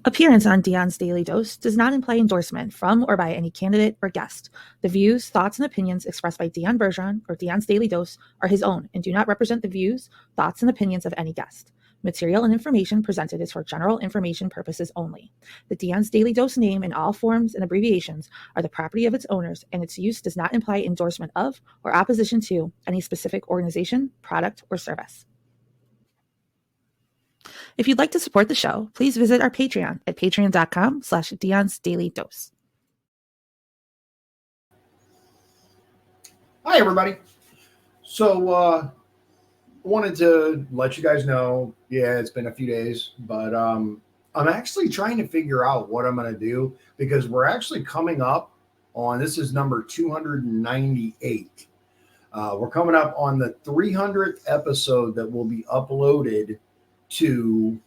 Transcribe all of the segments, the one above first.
Appearance on Dion's Daily Dose does not imply endorsement from or by any candidate or guest. The views, thoughts, and opinions expressed by Dion Bergeron or Dion's Daily Dose are his own and do not represent the views, thoughts, and opinions of any guest. Material and information presented is for general information purposes only. The Dion's Daily Dose name in all forms and abbreviations are the property of its owners, and its use does not imply endorsement of or opposition to any specific organization, product, or service. If you'd like to support the show, please visit our Patreon at patreon.com/Dion's Daily Dose. Hi, everybody. So, wanted to let you guys know, it's been a few days, but I'm actually trying to figure out what I'm going to do because we're actually coming up on, this is number 298. We're coming up on the 300th episode that will be uploaded to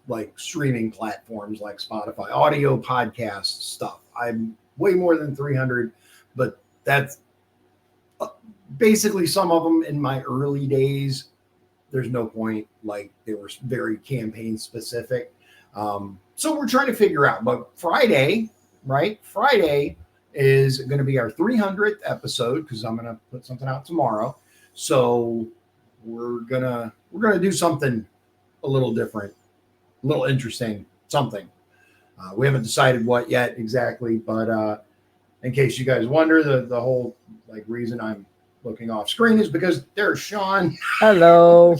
like streaming platforms like Spotify, audio podcast stuff. I'm way more than 300, but that's basically some of them in my early days. There's no point, like they were very campaign specific. So we're trying to figure out, but Friday, right? Friday is going to be our 300th episode because I'm going to put something out tomorrow. So we're going to do something a little different, a little interesting, something. We haven't decided what yet exactly, but in case you guys wonder, the whole like reason I'm looking off screen is because there's Shawn. Hello.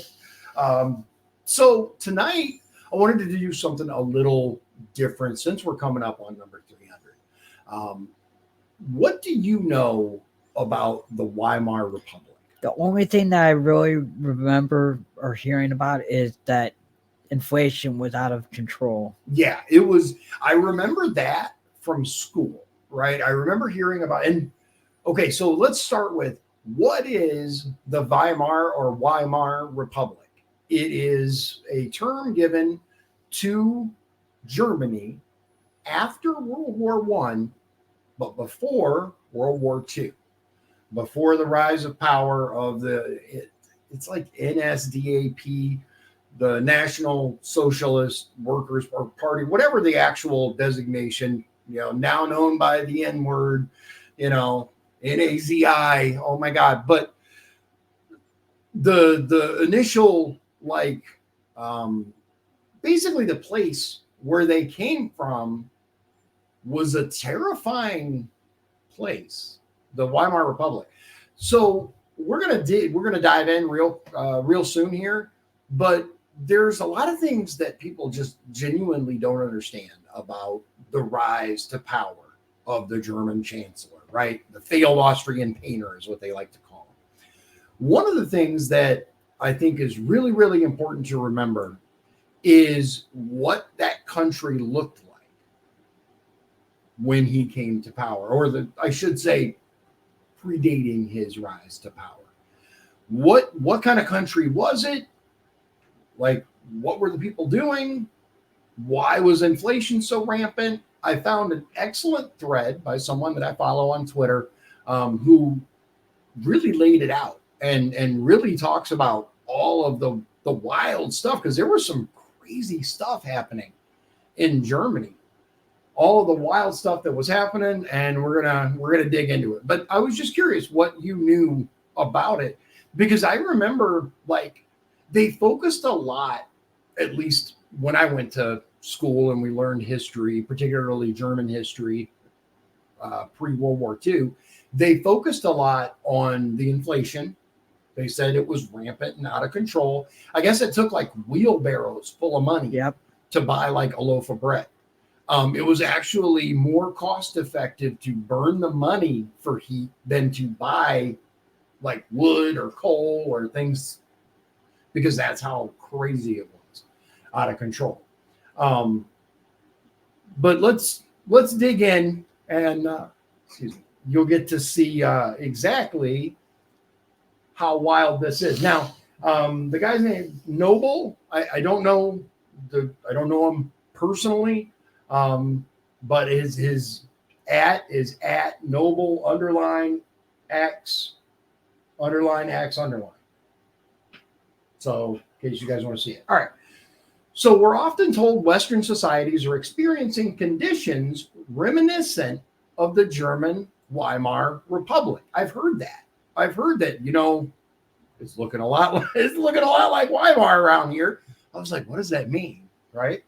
So tonight I wanted to do something a little different since we're coming up on number 300. What do you know about the Weimar Republic? The only thing that I really remember or hearing about is that inflation was out of control. Yeah, it was. I remember that from school, right? I remember hearing about, and okay, so let's start with what is the Weimar Republic? It is a term given to Germany after World War I, but before World War II. Before the rise of power of it's like NSDAP, the National Socialist Workers Party, whatever the actual designation, now known by the N word, NAZI. Oh my God. But the initial, basically the place where they came from was a terrifying place. The Weimar Republic. So we're gonna dive in real soon here, but there's a lot of things that people just genuinely don't understand about the rise to power of the German chancellor, right? The failed Austrian painter is what they like to call him. One of the things that I think is really, really important to remember is what that country looked like when he came to power, or I should say, predating his rise to power. What kind of country was it? Like, what were the people doing? Why was inflation so rampant? I found an excellent thread by someone that I follow on Twitter who really laid it out and really talks about all of the wild stuff, because there was some crazy stuff happening in Germany. All of the wild stuff that was happening, and we're gonna dig into it. But I was just curious what you knew about it, because I remember they focused a lot, at least when I went to school and we learned history, particularly German history, pre-World War II. They focused a lot on the inflation. They said it was rampant and out of control. I guess it took like wheelbarrows full of money to buy like a loaf of bread. It was actually more cost effective to burn the money for heat than to buy like wood or coal or things, because that's how crazy it was, out of control. But let's dig in, and you'll get to see exactly how wild this is. Now, the guy's name Noble. I don't know him personally. But his @ is @Noble _X _X _. So in case you guys want to see it. All right. So we're often told Western societies are experiencing conditions reminiscent of the German Weimar Republic. I've heard that. I've heard that, it's looking a lot like Weimar around here. I was like, what does that mean? Right?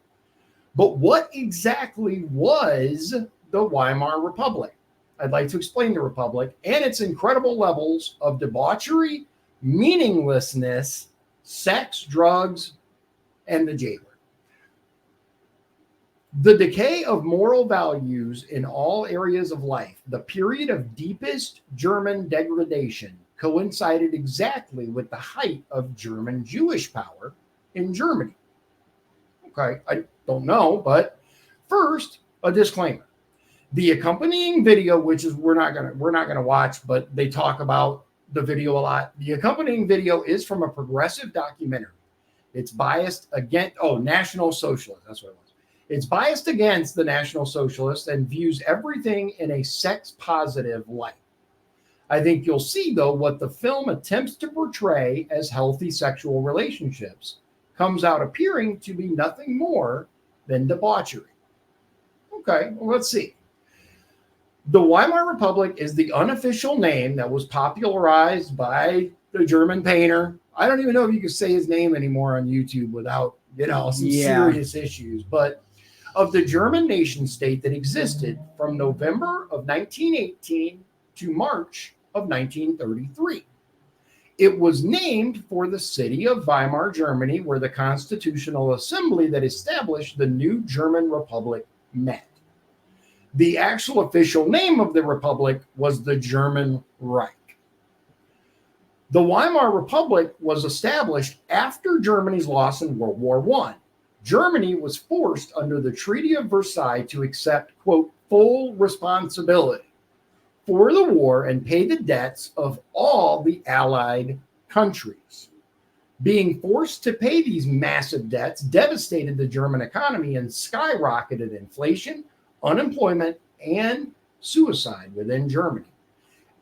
But what exactly was the Weimar Republic? I'd like to explain the Republic and its incredible levels of debauchery, meaninglessness, sex, drugs, and the jailer. The decay of moral values in all areas of life, the period of deepest German degradation, coincided exactly with the height of German Jewish power in Germany. Okay, I don't know, but first, a disclaimer. The accompanying video, which is we're not gonna watch, but they talk about the video a lot. The accompanying video is from a progressive documentary. It's biased against National Socialist. That's what it was. It's biased against the National Socialists and views everything in a sex positive light. I think you'll see, though, what the film attempts to portray as healthy sexual relationships comes out appearing to be nothing more than debauchery. Okay, well, let's see. The Weimar Republic is the unofficial name that was popularized by the German painter. I don't even know if you can say his name anymore on YouTube without, some serious issues, but of the German nation state that existed from November of 1918 to March of 1933. It was named for the city of Weimar, Germany, where the Constitutional Assembly that established the new German Republic met. The actual official name of the republic was the German Reich. The Weimar Republic was established after Germany's loss in World War I. Germany was forced under the Treaty of Versailles to accept, quote, full responsibility for the war and pay the debts of all the Allied countries. Being forced to pay these massive debts devastated the German economy and skyrocketed inflation, unemployment, and suicide within Germany.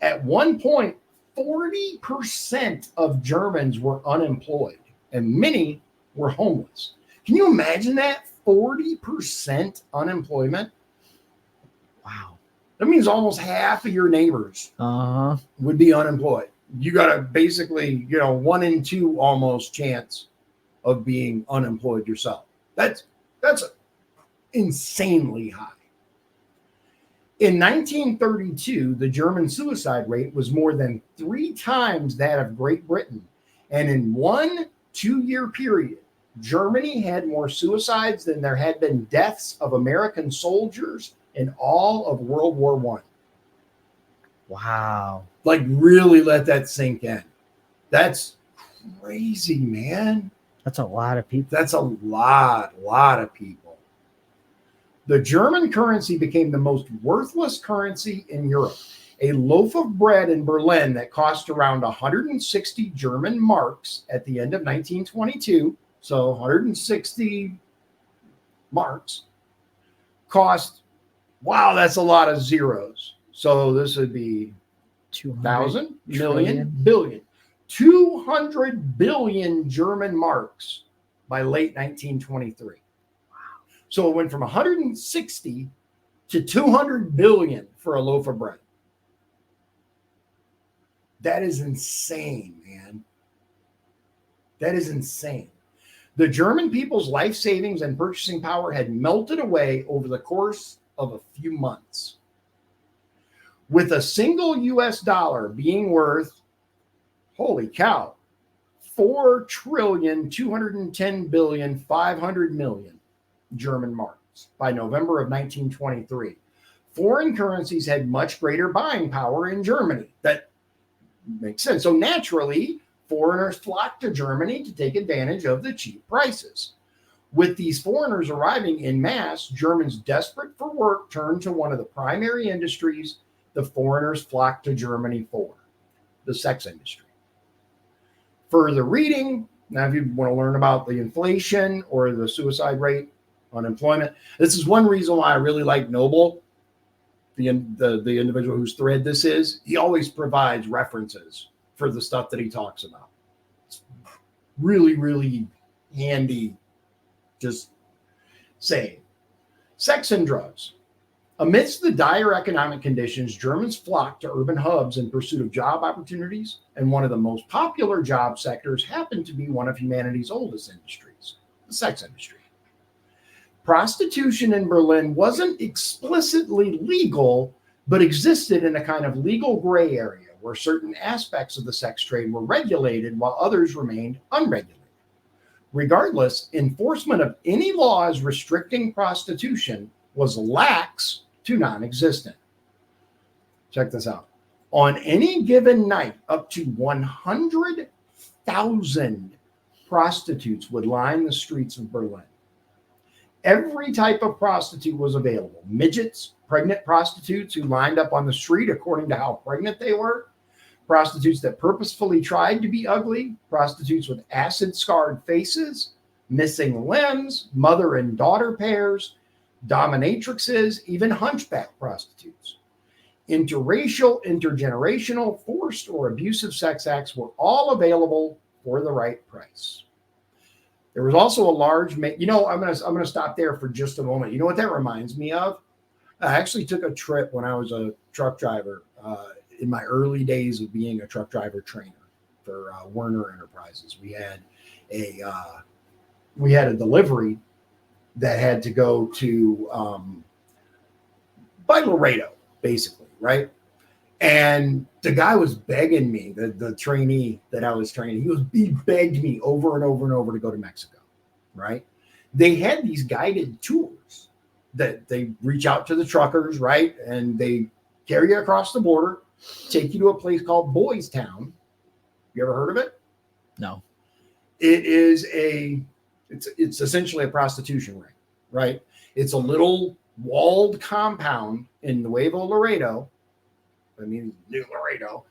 At one point, 40% of Germans were unemployed and many were homeless. Can you imagine that? 40% unemployment? Wow. That means almost half of your neighbors would be unemployed. You got a basically, 1 in 2 almost chance of being unemployed yourself. That's insanely high. In 1932, the German suicide rate was more than 3 times that of Great Britain. And in 1 2-year period, Germany had more suicides than there had been deaths of American soldiers in all of World War I. Wow. Like, really let that sink in. That's crazy, man. That's a lot of people. That's a lot of people. The German currency became the most worthless currency in Europe. A loaf of bread in Berlin that cost around 160 German marks at the end of 1922, so 160 marks, cost, wow, that's a lot of zeros. So this would be 2,000, million, billion. 200 billion German marks by late 1923. So it went from 160 to 200 billion for a loaf of bread. That is insane, man. That is insane. The German people's life savings and purchasing power had melted away over the course of a few months. With a single US dollar being worth, holy cow, 4,210,500,000,000 German marks by November of 1923. Foreign currencies had much greater buying power in Germany. That makes sense. So naturally, foreigners flocked to Germany to take advantage of the cheap prices. With these foreigners arriving in mass, Germans desperate for work turned to one of the primary industries the foreigners flocked to Germany for, the sex industry. Further reading, now if you want to learn about the inflation or the suicide rate, unemployment, this is one reason why I really like Noble, the individual whose thread this is. He always provides references for the stuff that he talks about. It's really, really handy Just saying. Sex and drugs. Amidst the dire economic conditions, Germans flocked to urban hubs in pursuit of job opportunities, and one of the most popular job sectors happened to be one of humanity's oldest industries, the sex industry. Prostitution in Berlin wasn't explicitly legal, but existed in a kind of legal gray area where certain aspects of the sex trade were regulated while others remained unregulated. Regardless, enforcement of any laws restricting prostitution was lax to non-existent. Check this out. On any given night, up to 100,000 prostitutes would line the streets of Berlin. Every type of prostitute was available. Midgets, pregnant prostitutes who lined up on the street according to how pregnant they were, prostitutes that purposefully tried to be ugly, prostitutes with acid-scarred faces, missing limbs, mother and daughter pairs, dominatrixes, even hunchback prostitutes. Interracial, intergenerational, forced, or abusive sex acts were all available for the right price. There was also a large, I'm gonna stop there for just a moment. You know what that reminds me of? I actually took a trip when I was a truck driver in my early days of being a truck driver trainer for Werner Enterprises. We had a delivery that had to go to by Laredo, basically, right? And the guy was begging me, the trainee that I was training, he begged me over and over and over to go to Mexico, right? They had these guided tours that they reach out to the truckers, right? And they carry you across the border, take you to a place called Boys Town. You ever heard of it? No. It's essentially a prostitution ring, right? It's a little walled compound in Nuevo Laredo. I mean, New Laredo,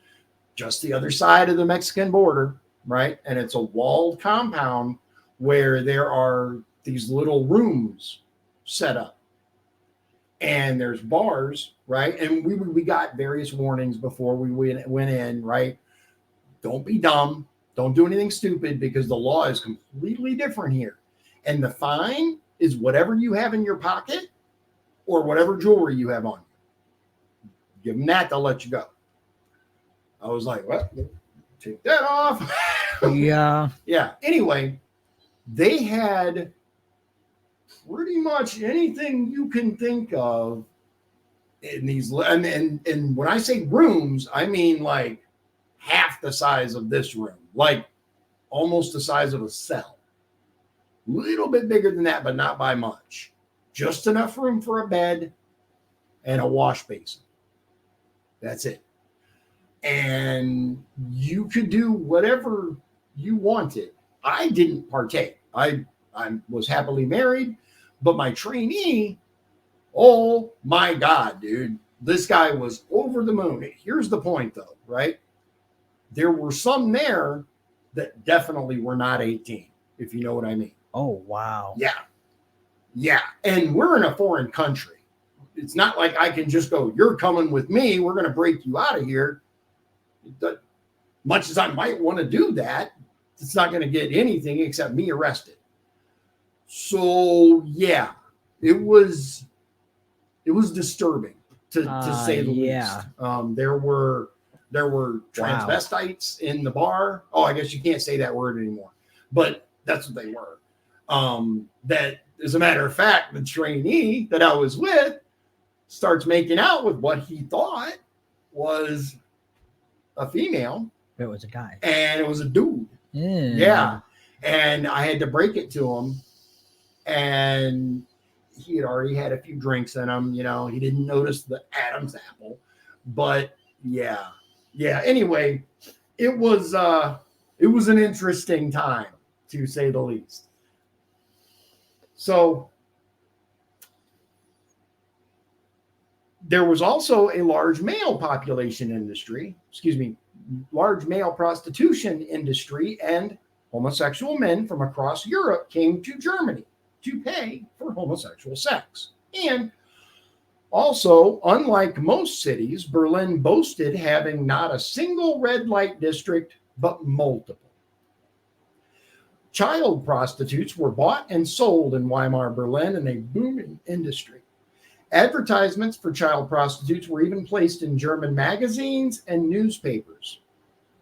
just the other side of the Mexican border, right? And it's a walled compound where there are these little rooms set up. And there's bars, right? And we got various warnings before we went in, right? Don't be dumb. Don't do anything stupid because the law is completely different here. And the fine is whatever you have in your pocket or whatever jewelry you have on you. Give them that, they'll let you go. I was like, well, take that off. Yeah. Yeah. Anyway, they had pretty much anything you can think of in these. And when I say rooms, I mean like half the size of this room, like almost the size of a cell. A little bit bigger than that, but not by much. Just enough room for a bed and a wash basin. That's it. And you could do whatever you wanted. I didn't partake. I was happily married, but my trainee, oh my God, dude, this guy was over the moon. Here's the point though, right? There were some there that definitely were not 18, if you know what I mean. Oh, wow. Yeah. Yeah. And we're in a foreign country. It's not like I can just go, you're coming with me. We're going to break you out of here. Much as I might want to do that, it's not going to get anything except me arrested. So, yeah, it was disturbing to say the least. There were transvestites in the bar. Oh, I guess you can't say that word anymore, but that's what they were. That, as a matter of fact, the trainee that I was with starts making out with what he thought was a female. It was a guy. And it was a dude. Yeah. And I had to break it to him. And he had already had a few drinks in him. You know, he didn't notice the Adam's apple. But yeah. Yeah. Anyway, it was an interesting time, to say the least. So there was also a large male prostitution industry, and homosexual men from across Europe came to Germany to pay for homosexual sex. And also, unlike most cities, Berlin boasted having not a single red light district, but multiple. child prostitutes were bought and sold in Weimar, Berlin in a booming industry. Advertisements for child prostitutes were even placed in German magazines and newspapers.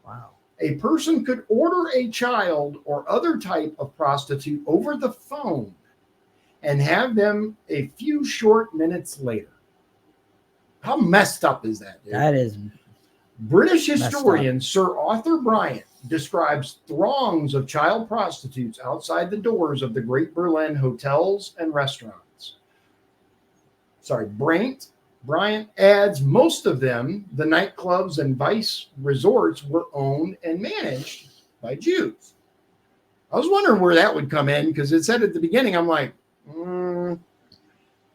Wow. A person could order a child or other type of prostitute over the phone and have them a few short minutes later. How messed up is that, dude? That is British historian Sir Arthur Bryant describes throngs of child prostitutes outside the doors of the Great Berlin hotels and restaurants. Bryant adds most of them, the nightclubs and vice resorts, were owned and managed by Jews. I was wondering where that would come in because it said at the beginning, I'm like, And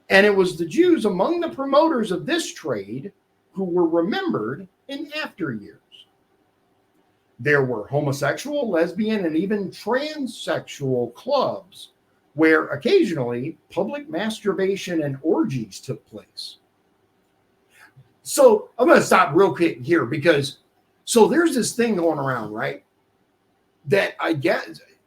it was the Jews among the promoters of this trade who were remembered in after years. There were homosexual, lesbian, and even transsexual clubs where occasionally public masturbation and orgies took place. So I'm going to stop real quick here because there's this thing going around, right? That I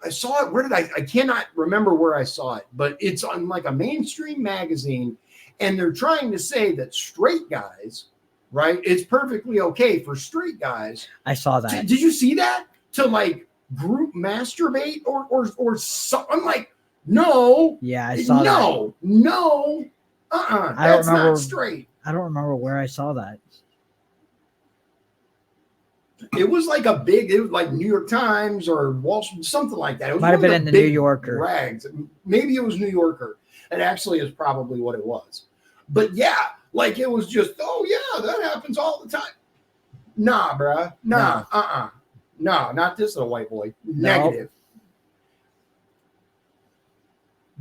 saw it. Where did I cannot remember where I saw it, but it's on like a mainstream magazine, and they're trying to say that straight guys, right? It's perfectly okay for straight guys. I saw that. Did you see that? To like group masturbate or so, I'm like, no. Yeah, I saw that. No. That's not straight. I don't remember where I saw that. It was like it was like New York Times or Wall Street, something like that. It might have been in the New Yorker. Rags. Maybe it was New Yorker. It actually is probably what it was. But yeah, like it was just, oh yeah, that happens all the time. Nah, bruh. Nah, No, not this little white boy. No. Negative.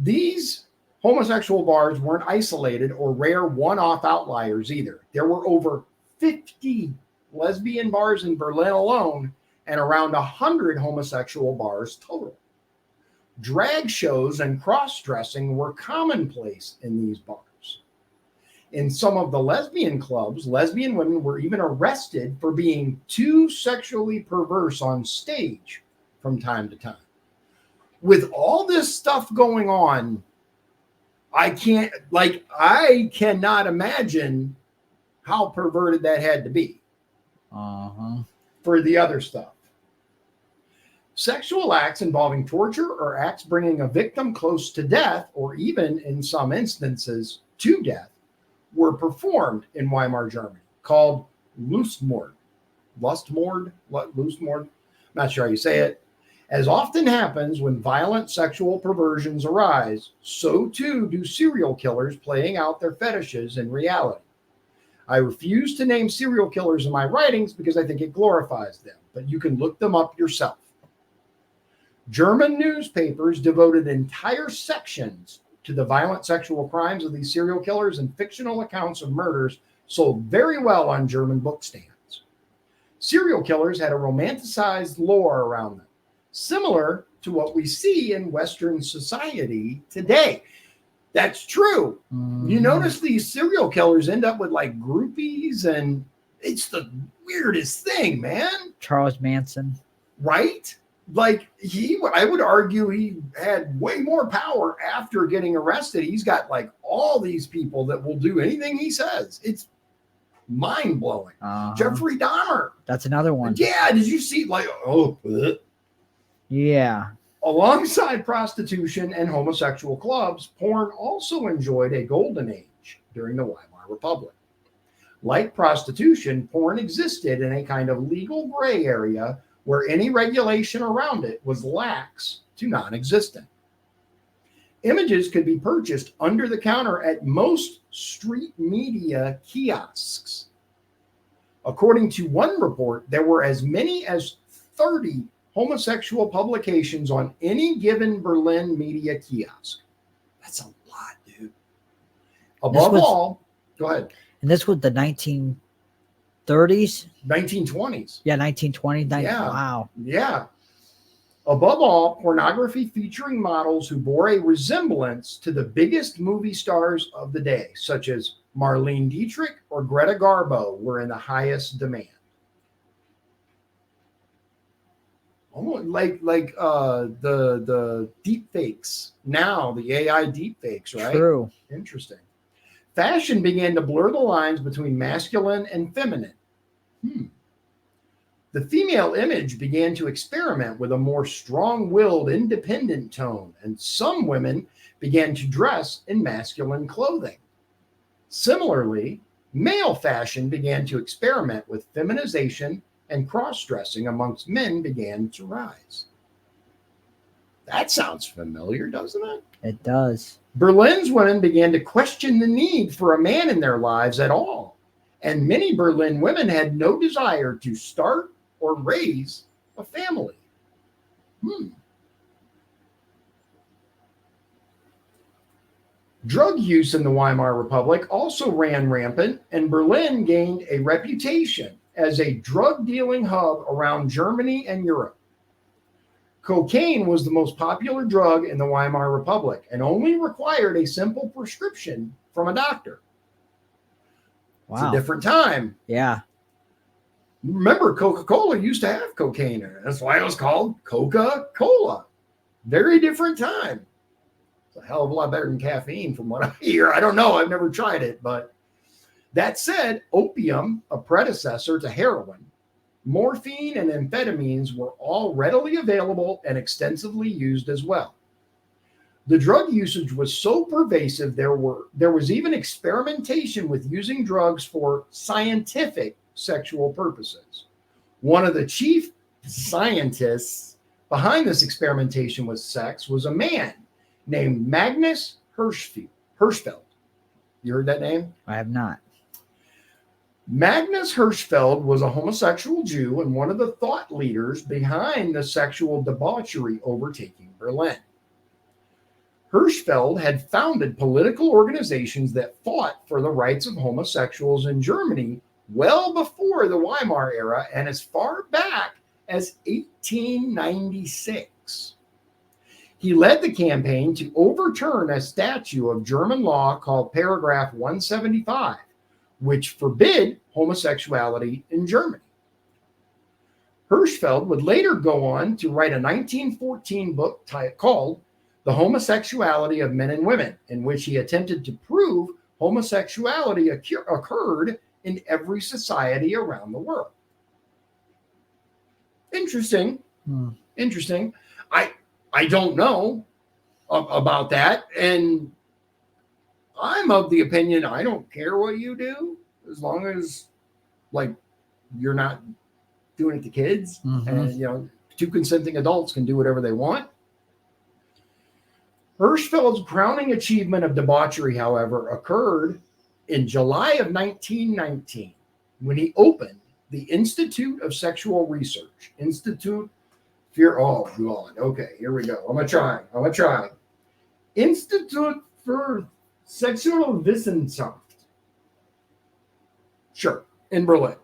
These homosexual bars weren't isolated or rare one-off outliers either. There were over 50 lesbian bars in Berlin alone and around 100 homosexual bars total. Drag shows and cross-dressing were commonplace in these bars. In some of the lesbian clubs, lesbian women were even arrested for being too sexually perverse on stage from time to time. With all this stuff going on, I cannot imagine how perverted that had to be. For the other stuff. Sexual acts involving torture or acts bringing a victim close to death, or even in some instances to death, were performed in Weimar, Germany, called Lustmord. Lustmord? Not sure how you say it. As often happens when violent sexual perversions arise, so too do serial killers playing out their fetishes in reality. I refuse to name serial killers in my writings because I think it glorifies them, but you can look them up yourself. German newspapers devoted entire sections to the violent sexual crimes of these serial killers, and fictional accounts of murders sold very well on German bookstands. Serial killers had a romanticized lore around them, similar to what we see in Western society today. That's true. You notice these serial killers end up with like groupies, and it's the weirdest thing, man. Charles Manson. Right? Like I would argue he had way more power after getting arrested. He's got like all these people that will do anything he says. It's mind blowing. Jeffrey Dahmer. That's another one. Yeah. Did you see Yeah. Alongside prostitution and homosexual clubs, porn also enjoyed a golden age during the Weimar Republic. Like prostitution, porn existed in a kind of legal gray area where any regulation around it was lax to non-existent. Images could be purchased under the counter at most street media kiosks. According to one report, there were as many as 30 homosexual publications on any given Berlin media kiosk. That's a lot, dude. Above all, go ahead. And this was the 1930s? 1920s. Yeah, 1920. Yeah. Wow. Yeah. Above all, pornography featuring models who bore a resemblance to the biggest movie stars of the day, such as Marlene Dietrich or Greta Garbo, were in the highest demand. almost like the deep fakes now, the AI deep fakes, right? True. Interesting. Fashion began to blur the lines between masculine and feminine. The female image began to experiment with a more strong-willed, independent tone, and some women began to dress in masculine clothing. Similarly, male fashion began to experiment with feminization, and cross-dressing amongst men began to rise. That sounds familiar, doesn't it? It does. Berlin's women began to question the need for a man in their lives at all, and many Berlin women had no desire to start or raise a family. Drug use in the Weimar Republic also ran rampant, and Berlin gained a reputation as a drug dealing hub around Germany and Europe. Cocaine was the most popular drug in the Weimar Republic and only required a simple prescription from a doctor. Wow. It's a different time. Yeah. Remember, Coca-Cola used to have cocaine in it. That's why it was called Coca-Cola. Very different time. It's a hell of a lot better than caffeine from what I hear. I don't know. I've never tried it. But that said, opium, a predecessor to heroin, morphine, and amphetamines were all readily available and extensively used as well. The drug usage was so pervasive, there was even experimentation with using drugs for scientific sexual purposes. One of the chief scientists behind this experimentation with sex was a man named Magnus Hirschfeld. You heard that name? I have not. Magnus Hirschfeld was a homosexual Jew and one of the thought leaders behind the sexual debauchery overtaking Berlin. Hirschfeld had founded political organizations that fought for the rights of homosexuals in Germany well before the Weimar era and as far back as 1896. He led the campaign to overturn a statute of German law called Paragraph 175, which forbid homosexuality in Germany. Hirschfeld would later go on to write a 1914 book called The Homosexuality of Men and Women, in which he attempted to prove homosexuality occurred in every society around the world. Interesting. Interesting. I don't know about that. And I'm of the opinion I don't care what you do as long as like you're not doing it to kids. And two consenting adults can do whatever they want. Hirschfeld's crowning achievement of debauchery, however, occurred in July of 1919 when he opened the Institute of Sexual Research. Oh, God. Okay, here we go. I'm going to try. Institute für Sexualwissenschaft. Sure, in Berlin.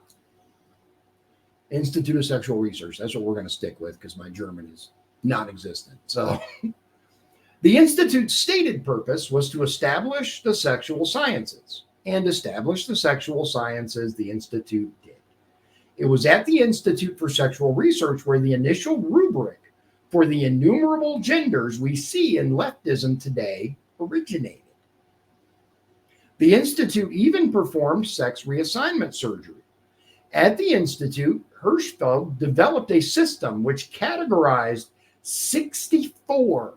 Institute of Sexual Research. That's what we're going to stick with because my German is non-existent. So the Institute's stated purpose was to establish the sexual sciences. And establish the sexual sciences the Institute did. It was at the Institute for Sexual Research where the initial rubric for the innumerable genders we see in leftism today originated. The Institute even performed sex reassignment surgery. At the Institute, Hirschfeld developed a system which categorized 64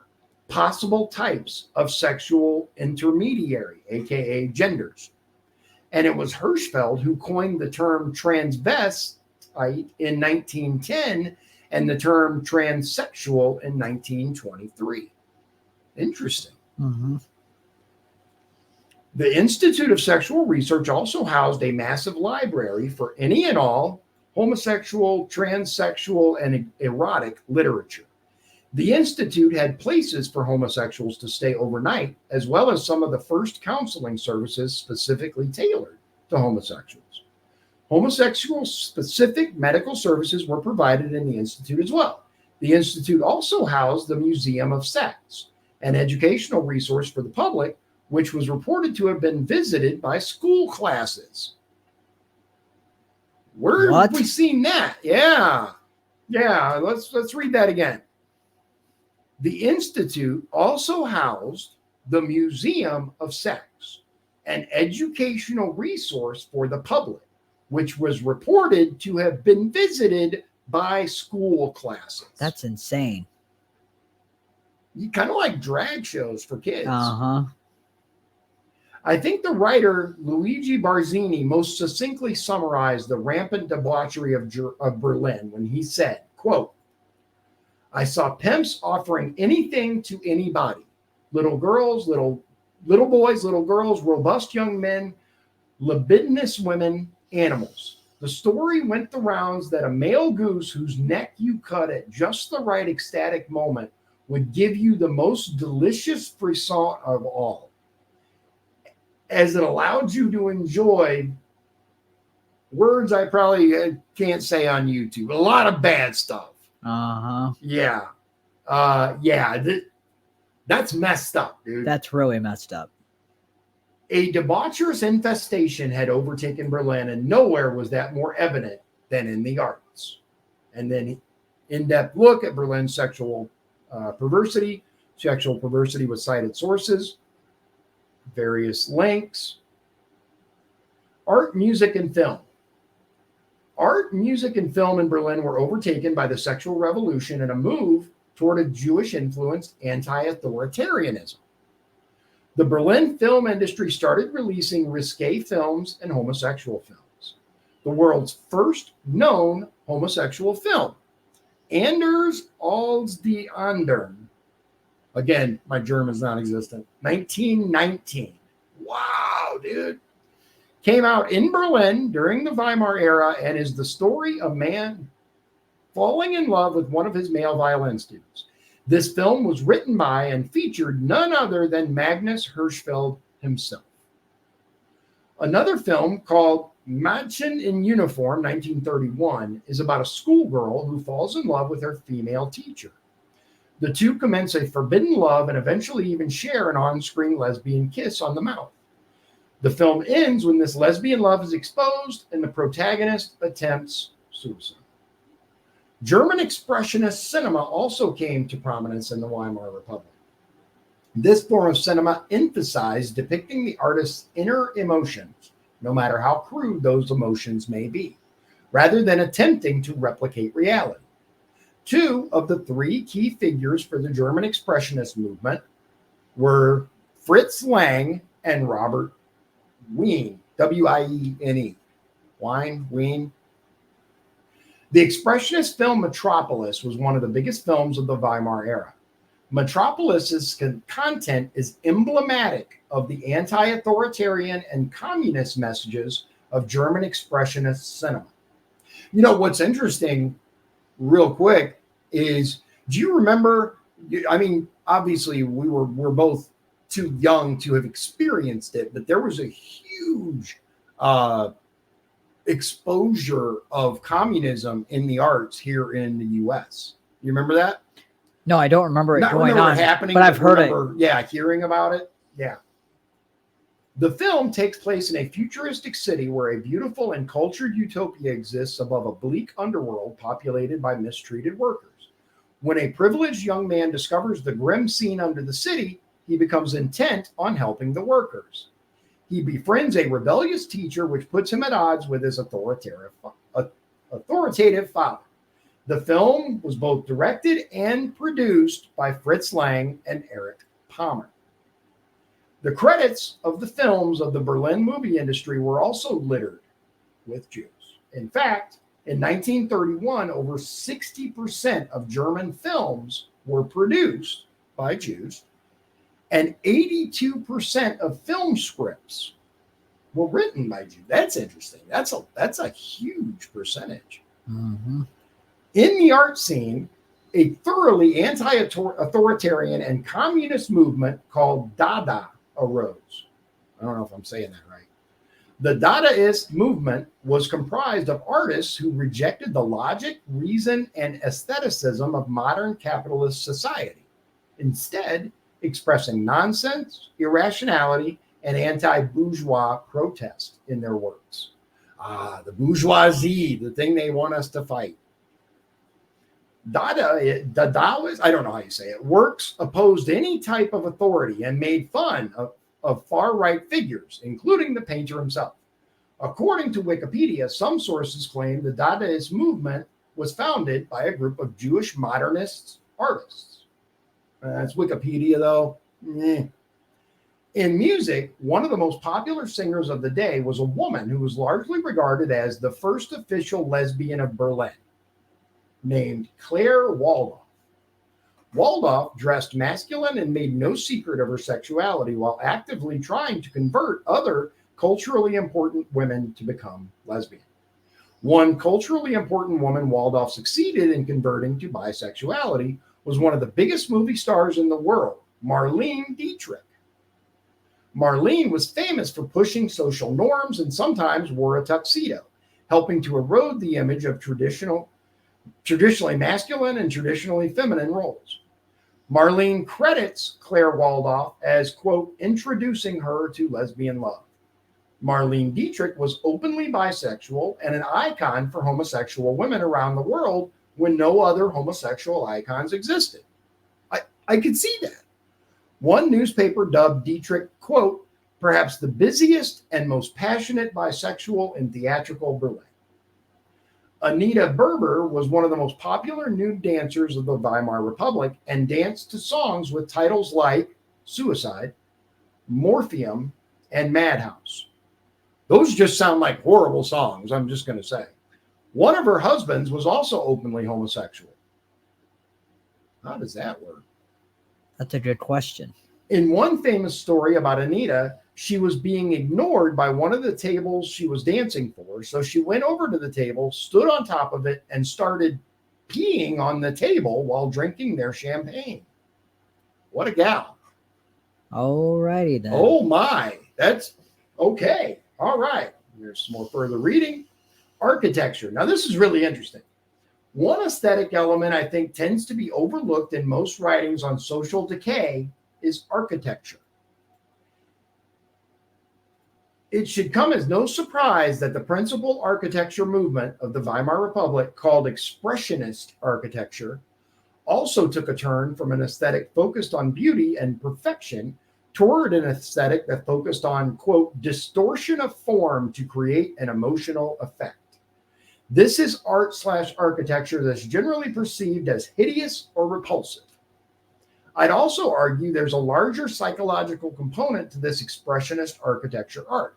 possible types of sexual intermediary, aka genders. And it was Hirschfeld who coined the term transvestite in 1910 and the term transsexual in 1923. Interesting. The Institute of Sexual Research also housed a massive library for any and all homosexual, transsexual, and erotic literature. The Institute had places for homosexuals to stay overnight, as well as some of the first counseling services specifically tailored to homosexuals. Homosexual-specific medical services were provided in the Institute as well. The Institute also housed the Museum of Sex, an educational resource for the public, which was reported to have been visited by school classes. Where have we seen that? Yeah. Yeah, let's read that again. The Institute also housed the Museum of Sex, an educational resource for the public, which was reported to have been visited by school classes. That's insane. You kind of like drag shows for kids. Uh-huh. I think the writer Luigi Barzini most succinctly summarized the rampant debauchery of Berlin when he said, quote, I saw pimps offering anything to anybody. Little girls, little boys, little girls, robust young men, libidinous women, animals. The story went the rounds that a male goose whose neck you cut at just the right ecstatic moment would give you the most delicious frisson of all, as it allowed you to enjoy words I probably can't say on YouTube. A lot of bad stuff. Uh-huh. Yeah. That's messed up, dude. That's really messed up. A debaucherous infestation had overtaken Berlin, and nowhere was that more evident than in the arts. And then in-depth look at Berlin's sexual perversity. Sexual perversity with cited sources, various links. Art, music, and film. Art, music, and film in Berlin were overtaken by the sexual revolution and a move toward a Jewish-influenced anti-authoritarianism. The Berlin film industry started releasing risque films and homosexual films. The world's first known homosexual film, Anders als die Anderen. Again, my German's non-existent. 1919. Wow, dude. Came out in Berlin during the Weimar era and is the story of a man falling in love with one of his male violin students. This film was written by and featured none other than Magnus Hirschfeld himself. Another film called Mädchen in Uniform, 1931, is about a schoolgirl who falls in love with her female teacher. The two commence a forbidden love and eventually even share an on-screen lesbian kiss on the mouth. The film ends when this lesbian love is exposed and the protagonist attempts suicide. German expressionist cinema also came to prominence in the Weimar Republic. This form of cinema emphasized depicting the artist's inner emotions, no matter how crude those emotions may be, rather than attempting to replicate reality. Two of the three key figures for the German expressionist movement were Fritz Lang and Robert Wiene, W-I-E-N-E. Wien. The expressionist film Metropolis was one of the biggest films of the Weimar era. Metropolis's content is emblematic of the anti-authoritarian and communist messages of German expressionist cinema. You know, what's interesting, real quick, is, do you remember, I mean, obviously we're both too young to have experienced it, but there was a huge exposure of communism in the arts here in the U.S. You remember that? No, I don't remember it Not going remember on, it happening, but I've heard it. Yeah, hearing about it. Yeah. The film takes place in a futuristic city where a beautiful and cultured utopia exists above a bleak underworld populated by mistreated workers. When a privileged young man discovers the grim scene under the city, he becomes intent on helping the workers. He befriends a rebellious teacher, which puts him at odds with his authoritative father. The film was both directed and produced by Fritz Lang and Erich Palmer. The credits of the films of the Berlin movie industry were also littered with Jews. In fact, in 1931, over 60% of German films were produced by Jews, and 82% of film scripts were written by Jews. That's interesting. That's a huge percentage. Mm-hmm. In the art scene, a thoroughly anti-authoritarian and communist movement called Dada arose. I don't know if I'm saying that right. The Dadaist movement was comprised of artists who rejected the logic, reason, and aestheticism of modern capitalist society, instead expressing nonsense, irrationality, and anti-bourgeois protest in their works. The bourgeoisie, the thing they want us to fight. Dadaist, I don't know how you say it, works opposed any type of authority and made fun of far-right figures, including the painter himself. According to Wikipedia, some sources claim the Dadaist movement was founded by a group of Jewish modernist artists. That's Wikipedia, though. In music, one of the most popular singers of the day was a woman who was largely regarded as the first official lesbian of Berlin, named Claire Waldorf. Waldorf dressed masculine and made no secret of her sexuality while actively trying to convert other culturally important women to become lesbian. One culturally important woman Waldorf succeeded in converting to bisexuality was one of the biggest movie stars in the world, Marlene Dietrich. Marlene was famous for pushing social norms and sometimes wore a tuxedo, helping to erode the image of traditionally masculine and traditionally feminine roles. Marlene credits Claire Waldorf as, quote, introducing her to lesbian love. Marlene Dietrich was openly bisexual and an icon for homosexual women around the world when no other homosexual icons existed. I could see that. One newspaper dubbed Dietrich, quote, perhaps the busiest and most passionate bisexual in theatrical Berlin. Anita Berber was one of the most popular nude dancers of the Weimar Republic and danced to songs with titles like Suicide, Morphium, and Madhouse. Those just sound like horrible songs, I'm just going to say. One of her husbands was also openly homosexual. How does that work? That's a good question. In one famous story about Anita, she was being ignored by one of the tables she was dancing for. So she went over to the table, stood on top of it, and started peeing on the table while drinking their champagne. What a gal. Alrighty then. Oh my, that's okay. All right. There's some more further reading. Architecture. Now, this is really interesting. One aesthetic element I think tends to be overlooked in most writings on social decay is architecture. It should come as no surprise that the principal architecture movement of the Weimar Republic, called Expressionist architecture, also took a turn from an aesthetic focused on beauty and perfection toward an aesthetic that focused on, quote, distortion of form to create an emotional effect. This is art/architecture that's generally perceived as hideous or repulsive. I'd also argue there's a larger psychological component to this expressionist architecture art.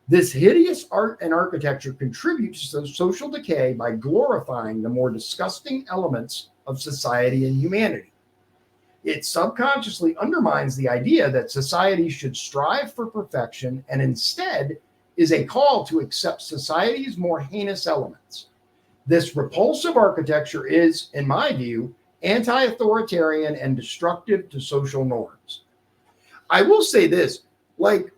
This hideous art and architecture contributes to social decay by glorifying the more disgusting elements of society and humanity. It subconsciously undermines the idea that society should strive for perfection and instead is a call to accept society's more heinous elements. This repulsive architecture is, in my view, anti-authoritarian and destructive to social norms. I will say this, like,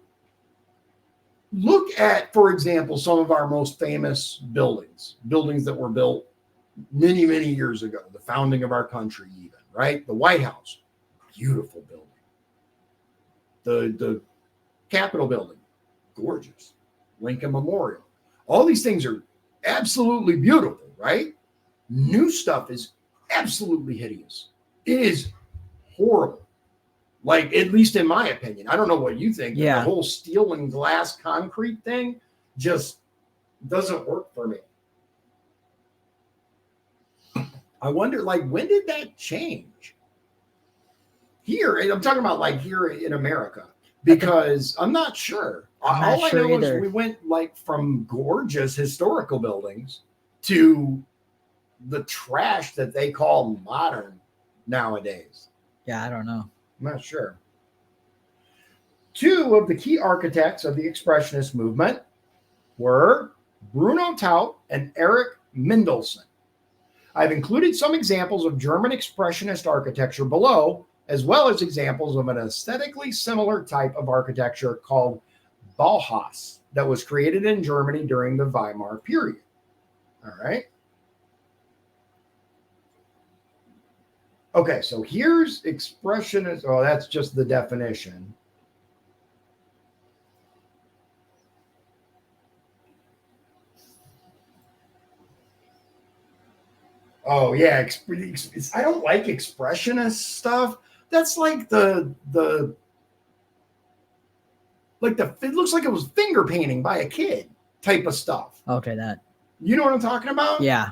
look at, for example, some of our most famous buildings that were built many, many years ago, the founding of our country even, right? The White House, beautiful building. The Capitol building, gorgeous. Lincoln Memorial. All these things are absolutely beautiful, right? New stuff is absolutely hideous. It is horrible. Like, at least in my opinion. I don't know what you think. Yeah. The whole steel and glass concrete thing just doesn't work for me. I wonder, like, when did that change? Here, and I'm talking about like here in America, because I'm not sure. All I know is we went like from gorgeous historical buildings to the trash that they call modern nowadays. Yeah, I don't know. I'm not sure. Two of the key architects of the Expressionist movement were Bruno Taut and Erich Mendelsohn. I've included some examples of German Expressionist architecture below, as well as examples of an aesthetically similar type of architecture called Bauhaus that was created in Germany during the Weimar period. All right. Okay, so here's Expressionist. Oh, that's just the definition. Oh yeah, I don't like expressionist stuff. That's like the it looks like it was finger painting by a kid type of stuff. Okay, that. You know what I'm talking about? Yeah.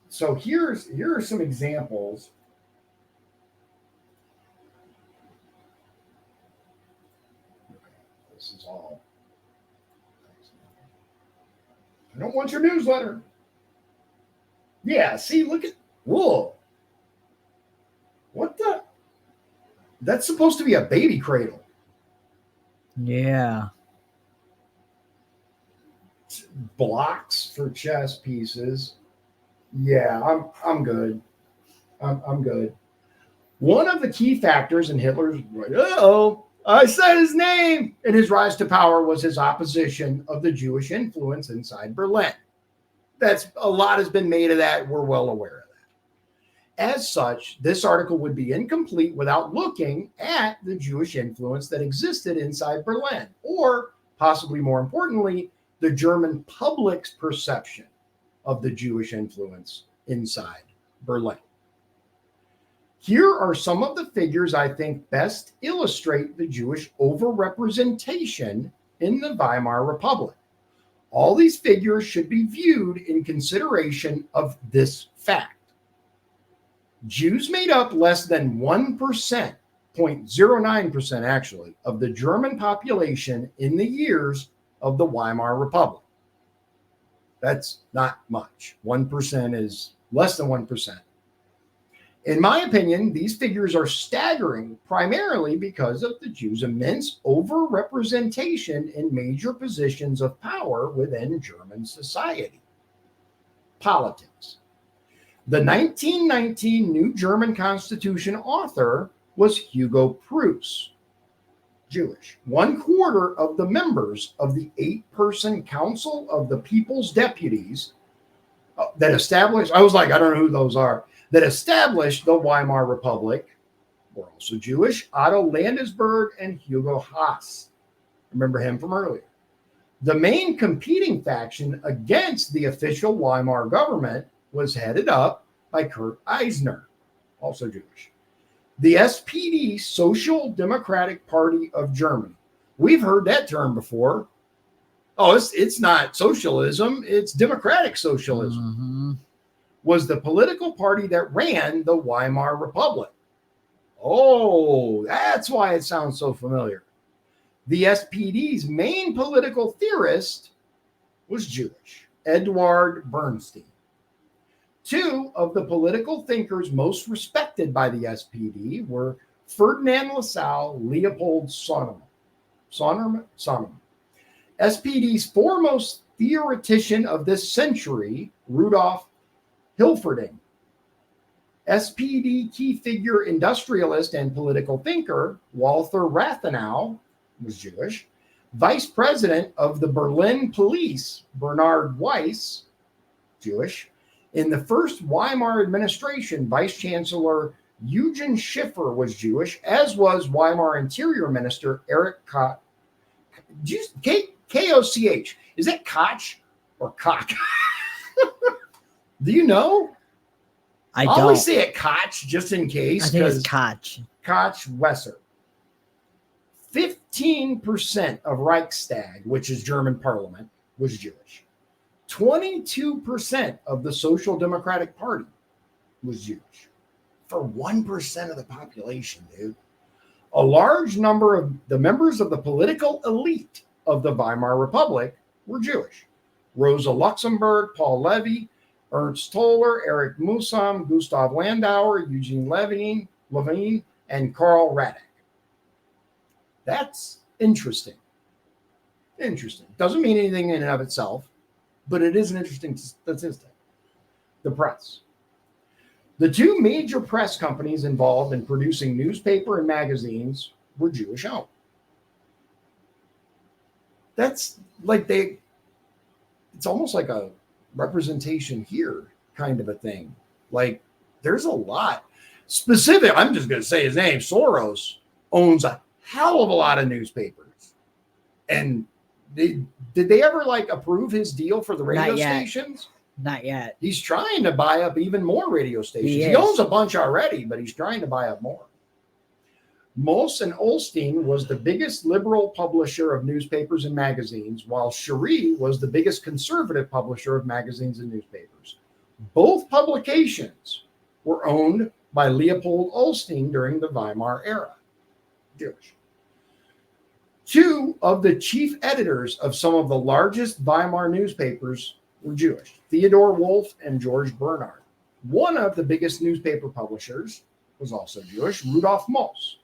So here are some examples. This is all. I don't want your newsletter. Yeah, see, look at, whoa. What the? That's supposed to be a baby cradle. Yeah. Blocks for chess pieces. Yeah, I'm good. I'm good. One of the key factors in Hitler's, I said his name, in his rise to power was his opposition of the Jewish influence inside Berlin. A lot has been made of that. We're well aware of that. As such, this article would be incomplete without looking at the Jewish influence that existed inside Berlin, or possibly more importantly, the German public's perception of the Jewish influence inside Berlin. Here are some of the figures I think best illustrate the Jewish overrepresentation in the Weimar Republic. All these figures should be viewed in consideration of this fact. Jews made up less than 1%, 0.09% actually, of the German population in the years of the Weimar Republic. That's not much. 1% is less than 1%. In my opinion, these figures are staggering primarily because of the Jews' immense overrepresentation in major positions of power within German society. Politics. The 1919 New German Constitution author was Hugo Preuss, Jewish. 1/4 of the members of the 8-person Council of the People's Deputies that established, I was like, I don't know who those are, that established the Weimar Republic were also Jewish. Otto Landesberg and Hugo Haas. Remember him from earlier. The main competing faction against the official Weimar government was headed up by Kurt Eisner, also Jewish. The SPD, Social Democratic Party of Germany. We've heard that term before. Oh, it's not socialism, it's democratic socialism. Mm-hmm. Was the political party that ran the Weimar Republic. Oh, that's why it sounds so familiar. The SPD's main political theorist was Jewish, Eduard Bernstein. 2 of the political thinkers most respected by the SPD were Ferdinand Lassalle, Leopold Sonnemann. SPD's foremost theoretician of this century, Rudolf Hilferding. SPD key figure, industrialist, and political thinker, Walther Rathenau, was Jewish. Vice president of the Berlin police, Bernhard Weiss, Jewish. In the first Weimar administration, Vice Chancellor Eugen Schiffer was Jewish, as was Weimar Interior Minister Erich Koch. K-O-C-H. Is that Koch or Koch? Do you know? I don't. always say it Koch just in case. I think it's Koch. Koch Wesser. 15% of Reichstag, which is German parliament, was Jewish. 22% of the Social Democratic Party was Jewish. For 1% of the population, dude. A large number of the members of the political elite of the Weimar Republic were Jewish. Rosa Luxemburg, Paul Levy, Ernst Toller, Erich Mühsam, Gustav Landauer, Eugene Levine, and Karl Radek. That's interesting. Interesting. Doesn't mean anything in and of itself, but it is an interesting statistic. The press. The 2 major press companies involved in producing newspaper and magazines were Jewish owned. That's like it's almost like a representation here kind of a thing. Like there's a lot. Specific, I'm just going to say his name, Soros owns a hell of a lot of newspapers. And did they ever like approve his deal for the radio stations? Not yet. He's trying to buy up even more radio stations. He is. owns a bunch already, but he's trying to buy up more. Moss and Olstein was the biggest liberal publisher of newspapers and magazines, while Cherie was the biggest conservative publisher of magazines and newspapers. Both publications were owned by Leopold Olstein during the Weimar era. Jewish. Two of the chief editors of some of the largest Weimar newspapers were Jewish, Theodor Wolff and George Bernhard. One of the biggest newspaper publishers was also Jewish, Rudolf Moss.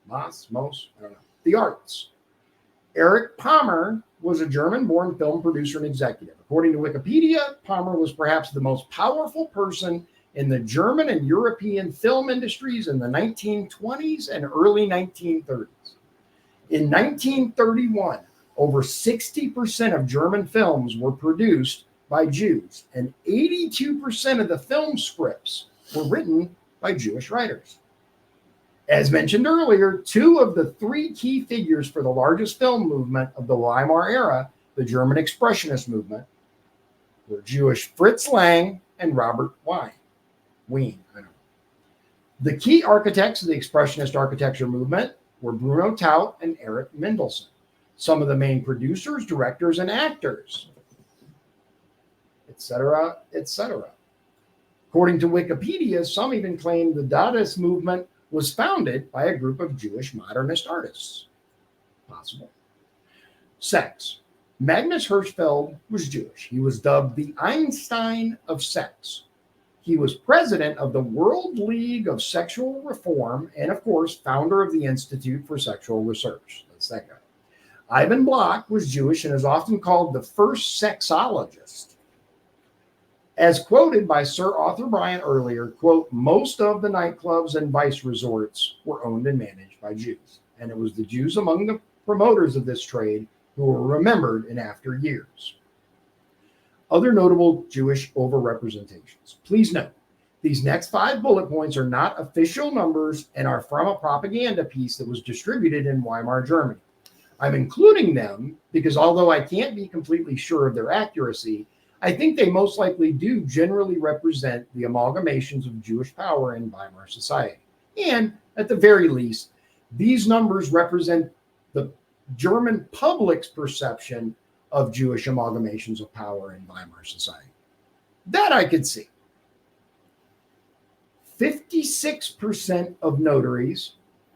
Moss, I don't know. The Arts. Erich Palmer was a German-born film producer and executive. According to Wikipedia, Palmer was perhaps the most powerful person in the German and European film industries in the 1920s and early 1930s. In 1931, over 60% of German films were produced by Jews, and 82% of the film scripts were written by Jewish writers. As mentioned earlier, two of the three key figures for the largest film movement of the Weimar era, the German Expressionist movement, were Jewish Fritz Lang and Robert Wien. The key architects of the Expressionist architecture movement were Bruno Taut and Erich Mendelsohn. Some of the main producers, directors, and actors, etc., etc. According to Wikipedia, some even claim the Dadaist movement was founded by a group of Jewish modernist artists. Possible. Sex. Magnus Hirschfeld was Jewish. He was dubbed the Einstein of sex. He was president of the World League of Sexual Reform and, of course, founder of the Institute for Sexual Research. That's that guy. Ivan Bloch was Jewish and is often called the first sexologist. As quoted by Sir Arthur Bryant earlier, quote, most of the nightclubs and vice resorts were owned and managed by Jews. And it was the Jews among the promoters of this trade who were remembered in after years. Other notable Jewish overrepresentations. Please note, these next 5 bullet points are not official numbers and are from a propaganda piece that was distributed in Weimar, Germany. I'm including them because although I can't be completely sure of their accuracy, I think they most likely do generally represent the amalgamations of Jewish power in Weimar society. And at the very least, these numbers represent the German public's perception of Jewish amalgamations of power in Weimar society. That I could see. 56% of notaries,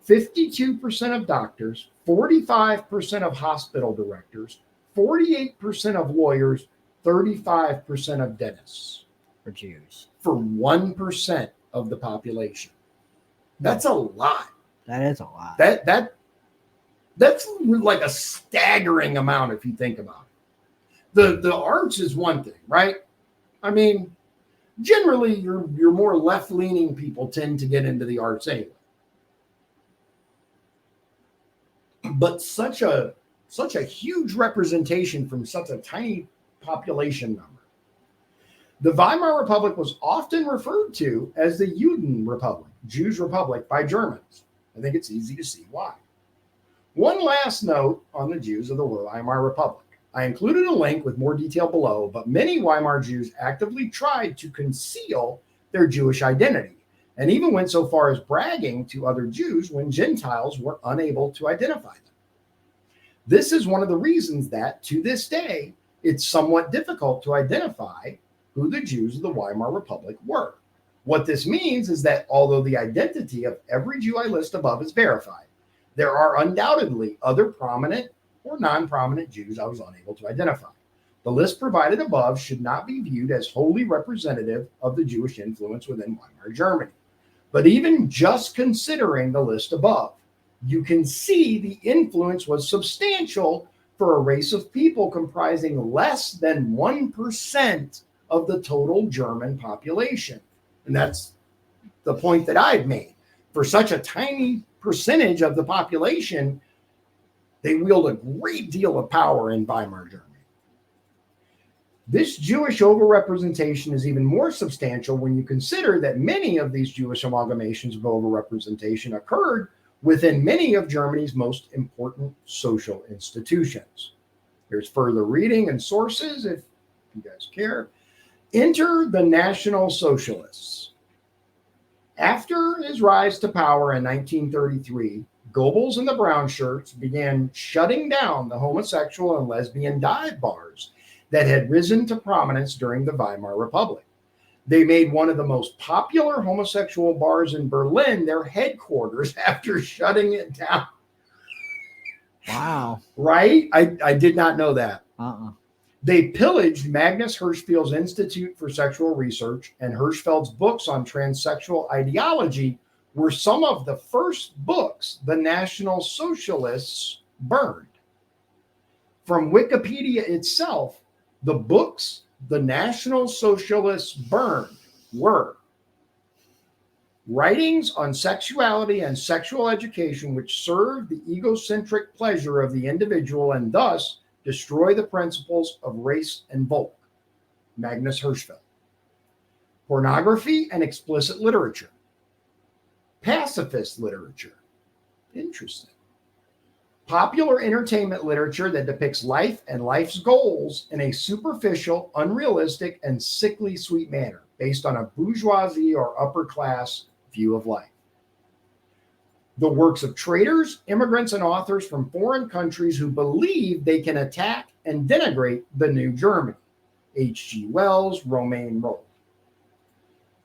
52% of doctors, 45% of hospital directors, 48% of lawyers, 35% of dentists For Jews. for 1% of the population. That's a lot. That is a lot. That's like a staggering amount if you think about it. The arts is one thing, right? I mean, generally your more left-leaning people tend to get into the arts anyway. But such a huge representation from such a tiny population number. The Weimar Republic was often referred to as the Juden Republic, Jews' Republic, by Germans. I think it's easy to see why. One last note on the Jews of the Weimar Republic. I included a link with more detail below, but many Weimar Jews actively tried to conceal their Jewish identity and even went so far as bragging to other Jews when Gentiles were unable to identify them. This is one of the reasons that, to this day, it's somewhat difficult to identify who the Jews of the Weimar Republic were. What this means is that although the identity of every Jew I list above is verified, there are undoubtedly other prominent or non-prominent Jews I was unable to identify. The list provided above should not be viewed as wholly representative of the Jewish influence within Weimar Germany. But even just considering the list above, you can see the influence was substantial for a race of people comprising less than 1% of the total German population. And that's the point that I've made. For such a tiny percentage of the population, they wield a great deal of power in Weimar Germany. This Jewish overrepresentation is even more substantial when you consider that many of these Jewish amalgamations of overrepresentation occurred within many of Germany's most important social institutions. Here's further reading and sources if you guys care. Enter the National Socialists. After his rise to power in 1933, Goebbels and the Brown Shirts began shutting down the homosexual and lesbian dive bars that had risen to prominence during the Weimar Republic. They made one of the most popular homosexual bars in Berlin their headquarters after shutting it down. Wow. Right? I did not know that. Uh-uh. They pillaged Magnus Hirschfeld's Institute for Sexual Research, and Hirschfeld's books on transsexual ideology were some of the first books the National Socialists burned. From Wikipedia itself, the books the National Socialists burned were writings on sexuality and sexual education, which served the egocentric pleasure of the individual and thus destroy the principles of race and Volk, Magnus Hirschfeld. Pornography and explicit literature. Pacifist literature. Interesting. Popular entertainment literature that depicts life and life's goals in a superficial, unrealistic, and sickly sweet manner, based on a bourgeoisie or upper class view of life. The works of traitors, immigrants, and authors from foreign countries who believe they can attack and denigrate the new Germany. H.G. Wells, Romain Rolland.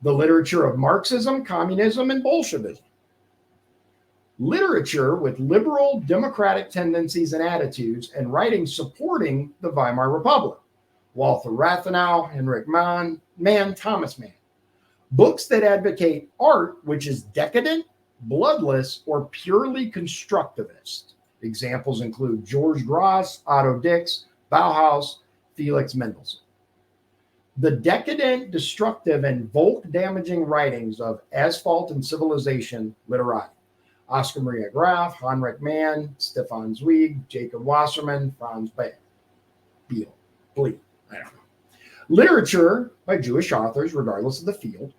The literature of Marxism, communism, and Bolshevism. Literature with liberal democratic tendencies and attitudes, and writings supporting the Weimar Republic. Walter Rathenau, Heinrich Mann, Thomas Mann. Books that advocate art which is decadent, bloodless, or purely constructivist. Examples include George Grosz, Otto Dix, Bauhaus, Felix Mendelssohn. The decadent, destructive, and Volk-damaging writings of Asphalt and Civilization literati. Oscar Maria Graf, Heinrich Mann, Stefan Zweig, Jacob Wasserman, Franz Bleed. I don't know. Literature by Jewish authors, regardless of the field.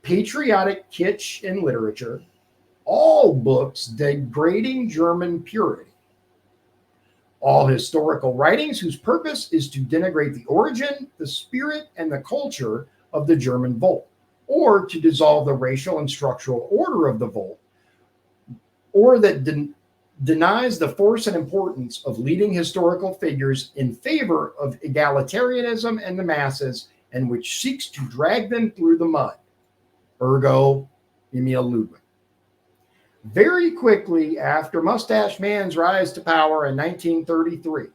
Patriotic kitsch in literature. All books degrading German purity. All historical writings whose purpose is to denigrate the origin, the spirit, and the culture of the German Volk, or to dissolve the racial and structural order of the Volk, or that denies the force and importance of leading historical figures in favor of egalitarianism and the masses, and which seeks to drag them through the mud. Ergo, Emil Ludwig. Very quickly after Mustache Man's rise to power in 1933,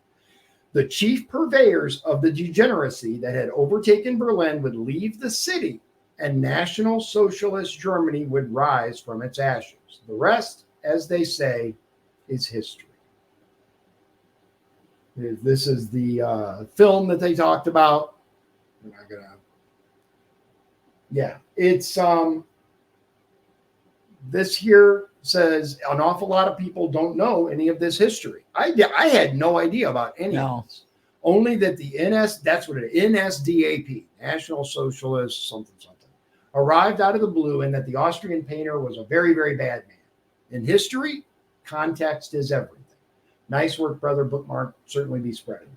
the chief purveyors of the degeneracy that had overtaken Berlin would leave the city, and National Socialist Germany would rise from its ashes. The rest, as they say, is history. This is the film that they talked about. We're not gonna. Yeah, it's this here says an awful lot of people don't know any of this history. I had no idea about any of this. Only that the that's what it is, NSDAP, National Socialist something, arrived out of the blue, and that the Austrian painter was a very, very bad man. In history, context is everything. Nice work, brother. Bookmark, certainly be spreading.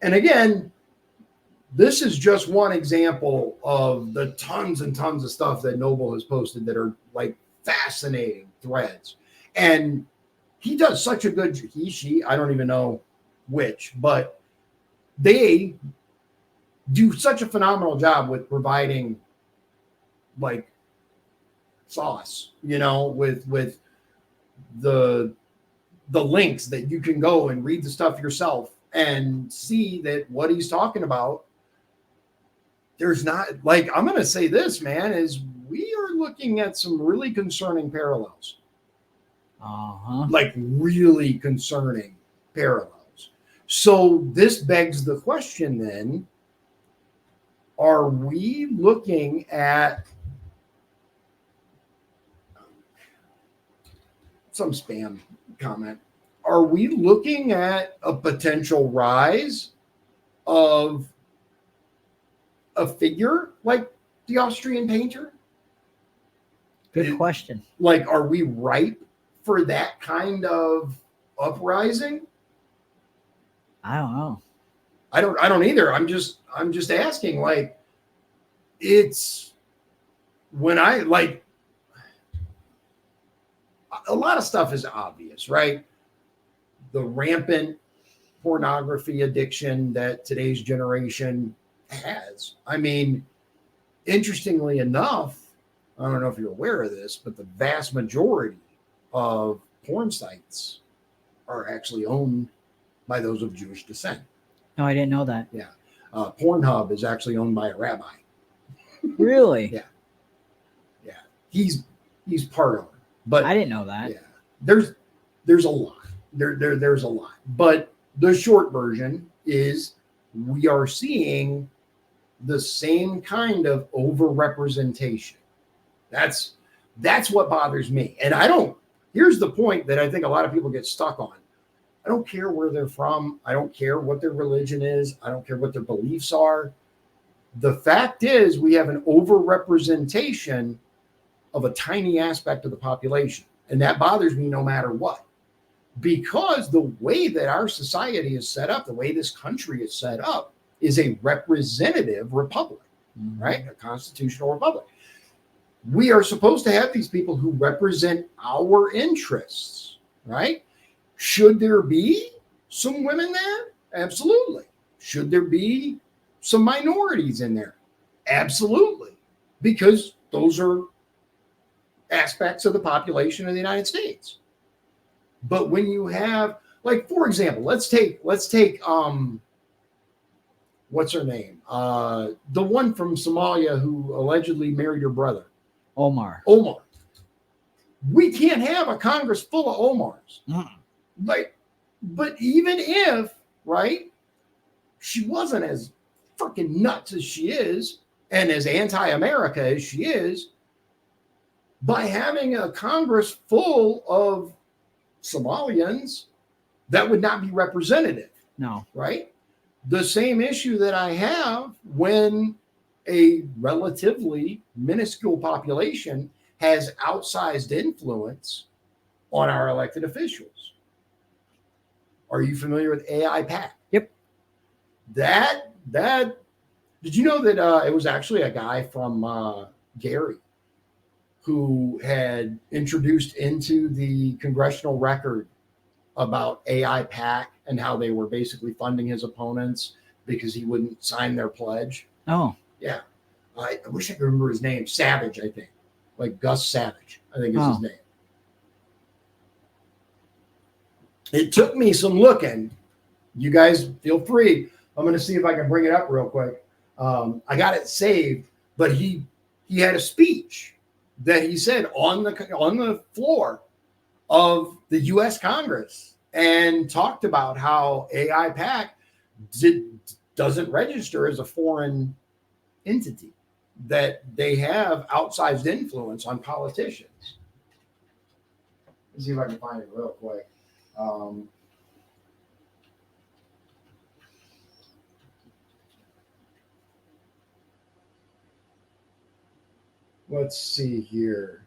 And again, this is just one example of the tons and tons of stuff that Noble has posted that are like fascinating threads. And he does such a good, she, I don't even know which, but they do such a phenomenal job with providing like sauce, you know, with the links that you can go and read the stuff yourself and see that what he's talking about. There's not, like, I'm going to say this, man, is we are looking at some really concerning parallels. Like really concerning parallels. So this begs the question then, are we looking at some spam comment? Are we looking at a potential rise of a figure like the Austrian painter? Good question. Like, are we ripe for that kind of uprising? I don't know. I don't either. I'm just asking, like, it's when I like a lot of stuff is obvious, right? The rampant pornography addiction that today's generation has. I mean, interestingly enough, I don't know if you're aware of this, but the vast majority of porn sites are actually owned by those of Jewish descent. No, I didn't know that. Yeah. Pornhub is actually owned by a rabbi. Really? Yeah. Yeah. He's part owner. But I didn't know that. Yeah. There's a lot. There's a lot. But the short version is we are seeing the same kind of overrepresentation. That's what bothers me. And here's the point that I think a lot of people get stuck on. I don't care where they're from. I don't care what their religion is. I don't care what their beliefs are. The fact is we have an overrepresentation of a tiny aspect of the population. And that bothers me no matter what. Because the way that our society is set up, the way this country is set up, is a representative republic, right? A constitutional republic. We are supposed to have these people who represent our interests, right? Should there be some women there? Absolutely. Should there be some minorities in there? Absolutely. Because those are aspects of the population of the United States. But when you have, like, for example, let's take what's her name? The one from Somalia who allegedly married her brother. Omar. We can't have a Congress full of Omars. But even if, right, she wasn't as freaking nuts as she is and as anti-America as she is, by having a Congress full of Somalians, that would not be representative. No. Right? The same issue that I have when a relatively minuscule population has outsized influence on our elected officials. Are you familiar with AI PAC? Yep. That did you know that it was actually a guy from Gary who had introduced into the congressional record about AI PAC and how they were basically funding his opponents because he wouldn't sign their pledge? Oh. Yeah. I wish I could remember his name. Savage, I think. Like Gus Savage, I think is his name. It took me some looking. You guys feel free. I'm going to see if I can bring it up real quick. I got it saved, but he had a speech that he said on the floor of the U.S. Congress and talked about how AI PAC doesn't register as a foreign entity, that they have outsized influence on politicians. Let's see if I can find it real quick. Let's see here.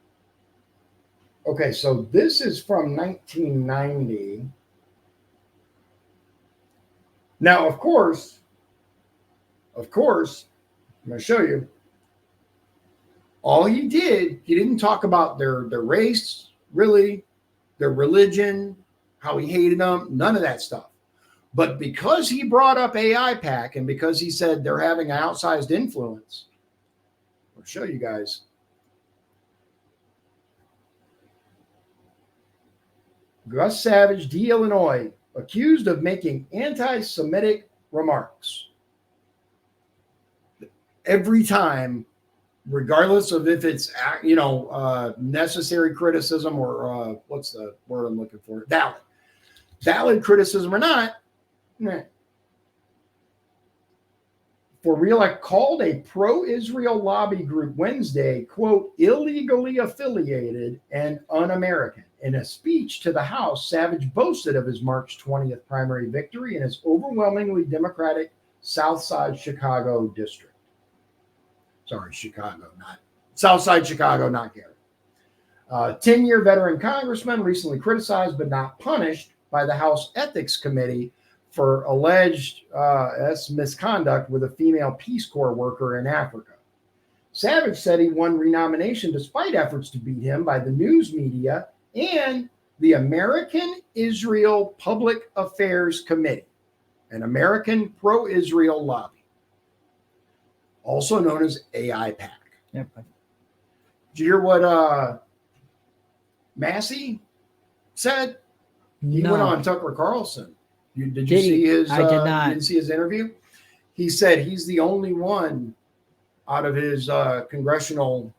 Okay, so this is from 1990. Now, of course, I'm going to show you. All he didn't talk about their race, really, their religion, how he hated them, none of that stuff. But because he brought up AI PAC and because he said they're having an outsized influence, I'll show you guys. Gus Savage, D. Illinois, accused of making anti-Semitic remarks. Every time, regardless of if it's, necessary criticism or what's the word I'm looking for? Valid criticism or not, for reelect called a pro-Israel lobby group Wednesday, quote, illegally affiliated and un-American. In a speech to the House, Savage boasted of his March 20th primary victory in his overwhelmingly Democratic South Side Chicago district. Sorry, Chicago, not South Side Chicago, not Gary. 10-year veteran congressman recently criticized but not punished by the House Ethics Committee for alleged misconduct with a female Peace Corps worker in Africa. Savage said he won renomination despite efforts to beat him by the news media and the American Israel Public Affairs Committee, an American pro-Israel lobby, also known as AIPAC. Yep. Did you hear what Massey said? He went on Tucker Carlson. Did you see his? I did not. You didn't see his interview? He said he's the only one out of his congressional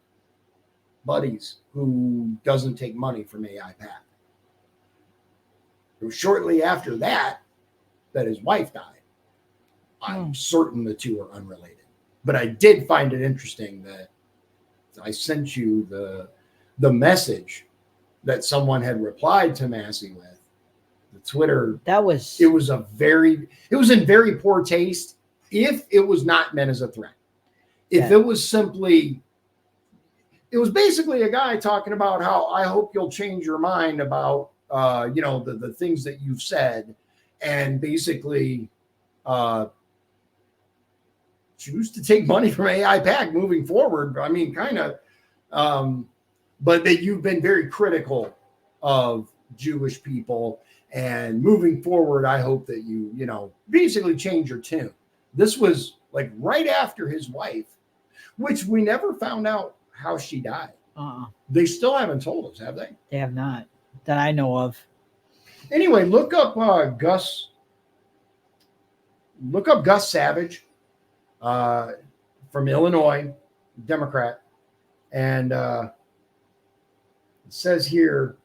buddies who doesn't take money from AIPAC. It was shortly after that his wife died. I'm certain the two are unrelated. But I did find it interesting that I sent you the message that someone had replied to Massey with. The Twitter. That was. It was in very poor taste if it was not meant as a threat. If it was simply, it was basically a guy talking about how I hope you'll change your mind about, the things that you've said, and basically choose to take money from AIPAC moving forward. I mean, kind of, but that you've been very critical of Jewish people, and moving forward, I hope that you basically change your tune. This was like right after his wife, which we never found out how she died. They still haven't told us, have they? They have not, that I know of. Anyway, look up Gus. Look up Gus Savage from Illinois, Democrat, and it says here,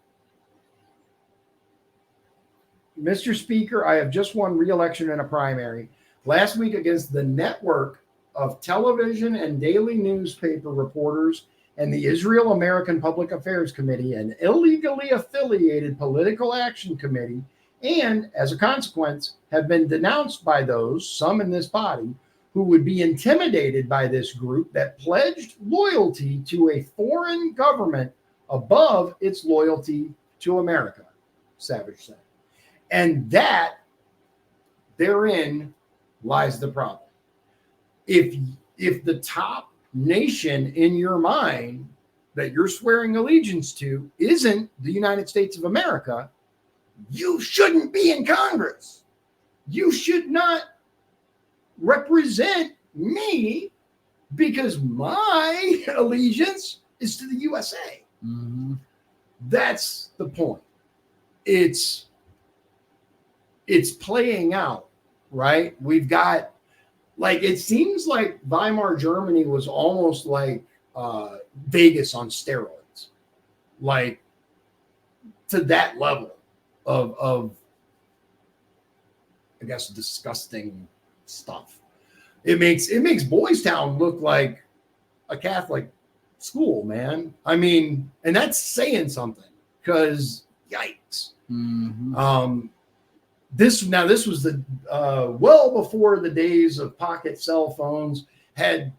Mr. Speaker, I have just won re-election in a primary last week against the network of television and daily newspaper reporters and the Israel American Public Affairs Committee, an illegally affiliated political action committee, and as a consequence have been denounced by those, some in this body, who would be intimidated by this group that pledged loyalty to a foreign government above its loyalty to America, Savage said. And that, therein lies the problem. If the top nation in your mind that you're swearing allegiance to isn't the United States of America, you shouldn't be in Congress. You should not represent me because my allegiance is to the USA. Mm-hmm. That's the point. It's playing out, right? We've got, like, it seems like Weimar Germany was almost like Vegas on steroids, like to that level of I guess disgusting stuff. It makes Boys Town look like a Catholic school, man. I mean, and that's saying something, because yikes. Mm-hmm. This was the well before the days of pocket cell phones. Had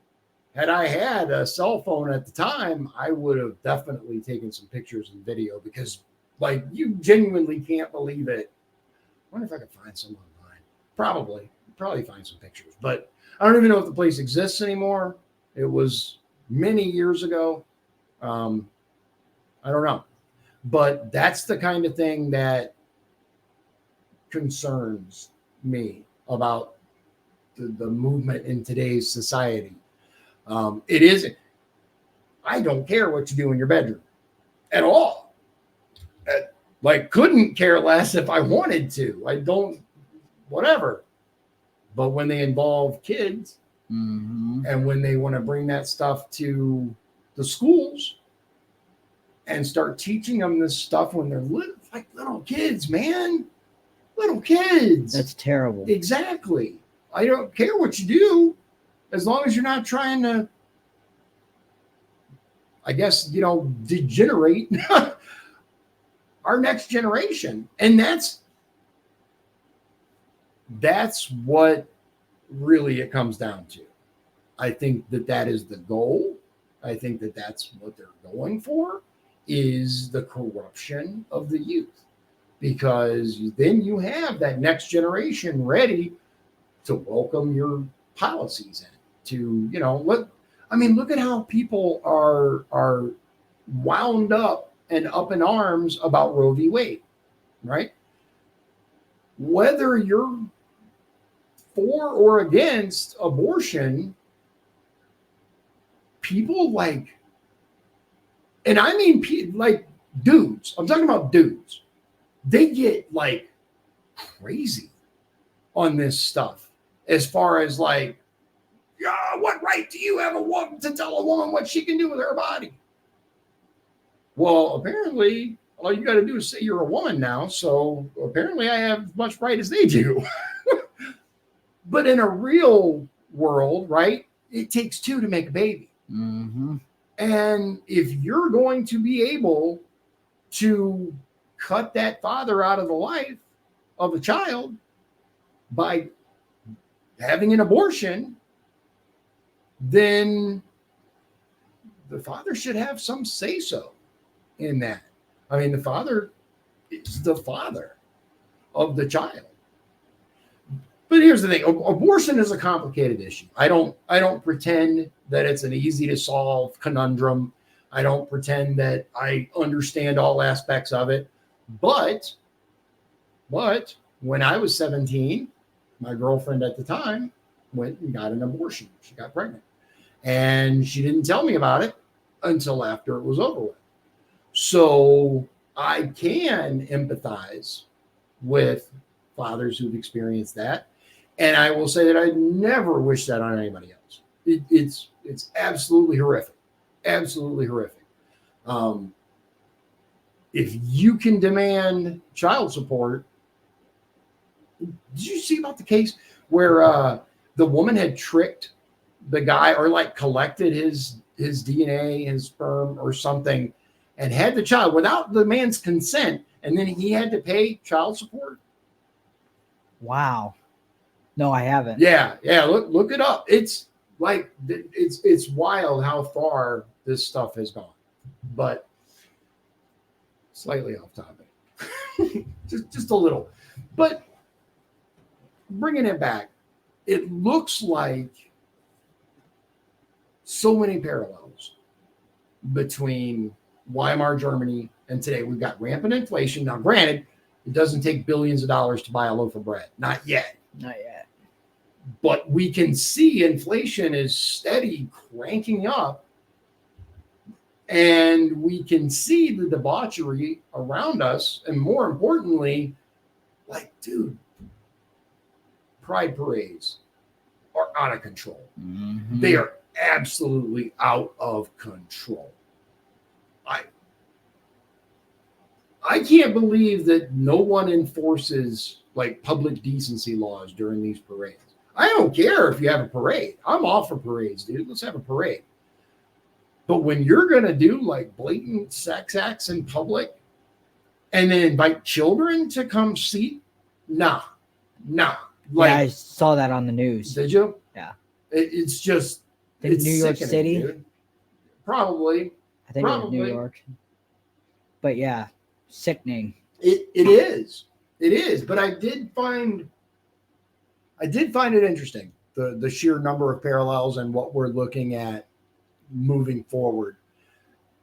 I had a cell phone at the time, I would have definitely taken some pictures and video, because like you genuinely can't believe it. I wonder if I could find some online. Probably find some pictures, but I don't even know if the place exists anymore. It was many years ago. I don't know, but that's the kind of thing that concerns me about the movement in today's society. It isn't. I don't care what you do in your bedroom at all. Like, couldn't care less if I wanted to. I don't, whatever. But when they involve kids, Mm-hmm. and when they want to bring that stuff to the schools and start teaching them this stuff when they're like little kids, man. Little kids. That's terrible. Exactly. I don't care what you do, as long as you're not trying to, I guess, degenerate our next generation. And that's what really it comes down to. I think that is the goal. I think that's what they're going for, is the corruption of the youth. because then you have that next generation ready to welcome your policies in. To look at how people are wound up and up in arms about Roe v. Wade, right? Whether you're for or against abortion, people like, and I mean like dudes, I'm talking about dudes, they get like crazy on this stuff as far as like, yeah, what right do you have a woman to tell a woman what she can do with her body? Well, apparently all you got to do is say you're a woman now, so apparently I have as much right as they do. But in a real world, right, it takes two to make a baby. Mm-hmm. And if you're going to be able to cut that father out of the life of a child by having an abortion, then the father should have some say so in that. I mean, the father is the father of the child. But here's the thing: abortion is a complicated issue. I don't pretend that it's an easy to solve conundrum. I don't pretend that I understand all aspects of it. But when I was 17, my girlfriend at the time went and got an abortion. She got pregnant. And she didn't tell me about it until after it was over with. So I can empathize with fathers who've experienced that. And I will say that I never wish that on anybody else. It's absolutely horrific. Absolutely horrific. If you can demand child support, did you see about the case where the woman had tricked the guy or like collected his DNA, his sperm or something, and had the child without the man's consent, and then he had to pay child support? Wow. No, I haven't. Yeah. Look it up. It's like it's wild how far this stuff has gone. But slightly off topic, just a little. But bringing it back, it looks like so many parallels between Weimar Germany and today. We've got rampant inflation. Now, granted, it doesn't take billions of dollars to buy a loaf of bread. Not yet. Not yet. But we can see inflation is steady cranking up. And we can see the debauchery around us. And more importantly, like, dude, pride parades are out of control. Mm-hmm. They are absolutely out of control. I can't believe that no one enforces like public decency laws during these parades. I don't care if you have a parade. I'm all for parades, dude. Let's have a parade. But when you're going to do like blatant sex acts in public and then invite children to come see, nah. Like, yeah, I saw that on the news. Did you? Yeah. It's just, In New York City? dude. Probably. I think it was New York. But yeah, sickening. It is. It is. But I did find it interesting, the sheer number of parallels and what we're looking at moving forward.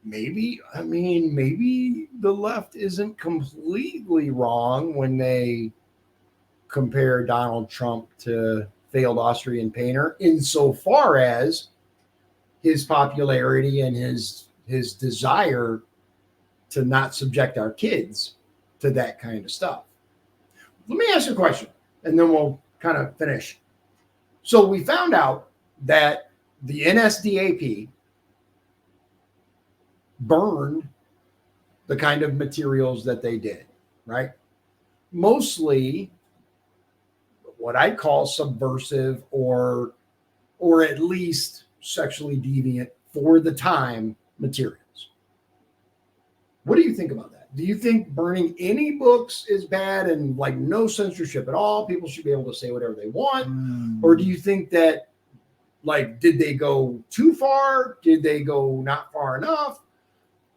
Maybe the left isn't completely wrong when they compare Donald Trump to failed Austrian painter insofar as his popularity and his desire to not subject our kids to that kind of stuff. Let me ask you a question, and then we'll kind of finish. So we found out that the NSDAP burned the kind of materials that they did, right? Mostly what I'd call subversive or at least sexually deviant for the time materials. What do you think about that? Do you think burning any books is bad and like no censorship at all? People should be able to say whatever they want? Or do you think that like, did they go too far? Did they go not far enough?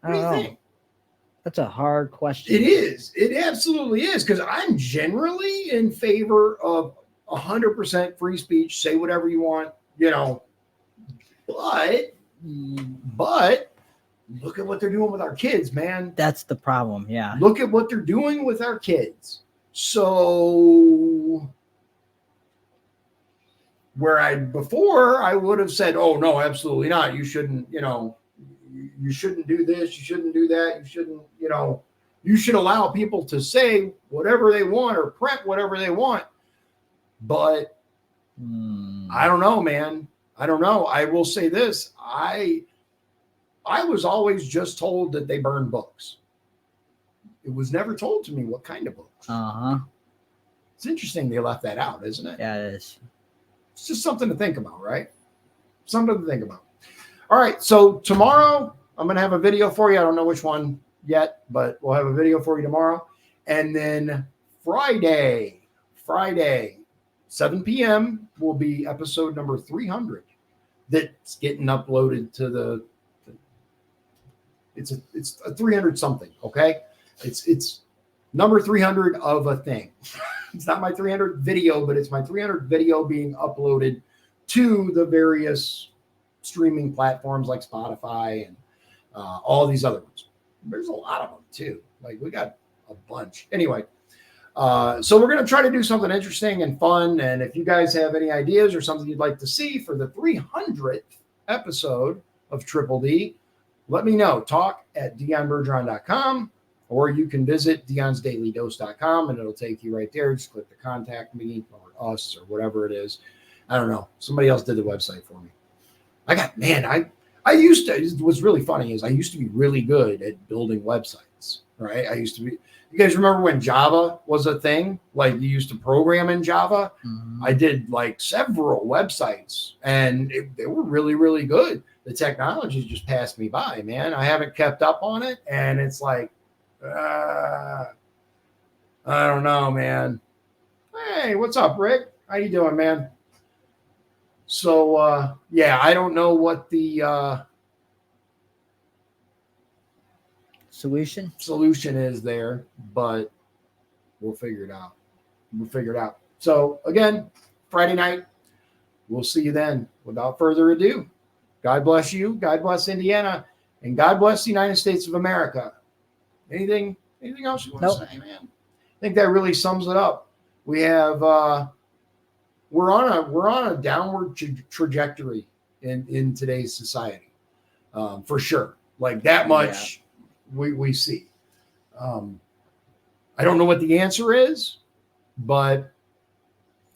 What do you think? That's a hard question. It is. It absolutely is, because I'm generally in favor of 100% free speech. Say whatever you want, but look at what they're doing with our kids, man. That's the problem. Yeah. Look at what they're doing with our kids. So before I would have said, oh no, absolutely not. You shouldn't, you shouldn't do this. You shouldn't do that. You shouldn't, you should allow people to say whatever they want or print whatever they want. But I don't know, man. I don't know. I will say this. I was always just told that they burn books. It was never told to me what kind of books. Uh-huh. It's interesting they left that out, isn't it? Yeah, it is. It's just something to think about, right? Something to think about. All right. So tomorrow I'm going to have a video for you. I don't know which one yet, but we'll have a video for you tomorrow. And then Friday, 7 p.m. will be episode number 300 that's getting uploaded to it's a 300 something. Okay. It's number 300 of a thing. It's not my 300 video, but it's my 300 video being uploaded to the various streaming platforms like Spotify and all these other ones. There's a lot of them too. Like we got a bunch. Anyway, so we're going to try to do something interesting and fun. And if you guys have any ideas or something you'd like to see for the 300th episode of Triple D, let me know. Talk at dionbergeron.com, or you can visit dionsdailydose.com and it'll take you right there. Just click the contact me or us or whatever it is. I don't know. Somebody else did the website for me. I used to, what's really funny is I used to be really good at building websites, right? You guys remember when Java was a thing? Like you used to program in Java. Mm-hmm. I did like several websites and they were really, really good. The technology just passed me by, man. I haven't kept up on it. And it's like, I don't know, man. Hey, what's up, Rick? How you doing, man? So, yeah, I don't know what the solution is there, but we'll figure it out. So, again, Friday night, we'll see you then. Without further ado, God bless you, God bless Indiana, and God bless the United States of America. Anything else you want to say, man? I think that really sums it up. We have we're on a downward trajectory in today's society, for sure. Like that much, we see. I don't know what the answer is, but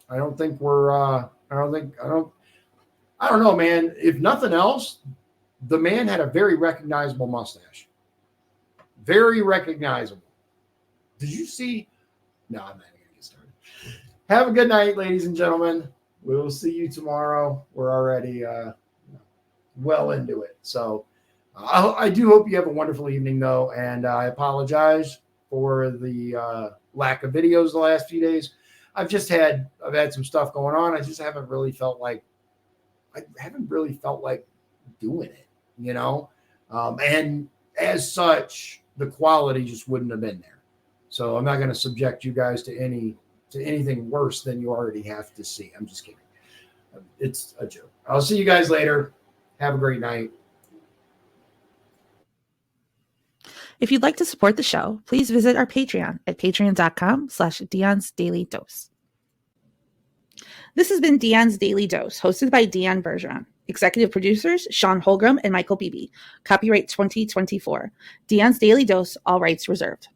I don't think we're. I don't know, man. If nothing else, the man had a very recognizable mustache. Very recognizable. Did you see? No, I'm not going to get started. Have a good night, ladies and gentlemen. We will see you tomorrow. We're already well into it. So I do hope you have a wonderful evening, though. And I apologize for the lack of videos the last few days. I've had some stuff going on. I just haven't really felt like doing it, and as such, the quality just wouldn't have been there. So I'm not going to subject you guys to anything worse than you already have to see. I'm just kidding. It's a joke. I'll see you guys later. Have a great night. If you'd like to support the show, please visit our Patreon at patreon.com/Dion's Daily Dose. This has been Dion's Daily Dose, hosted by Dion Bergeron. Executive producers, Shawn Holgram and Michael Beebe. Copyright 2024. Dion's Daily Dose, all rights reserved.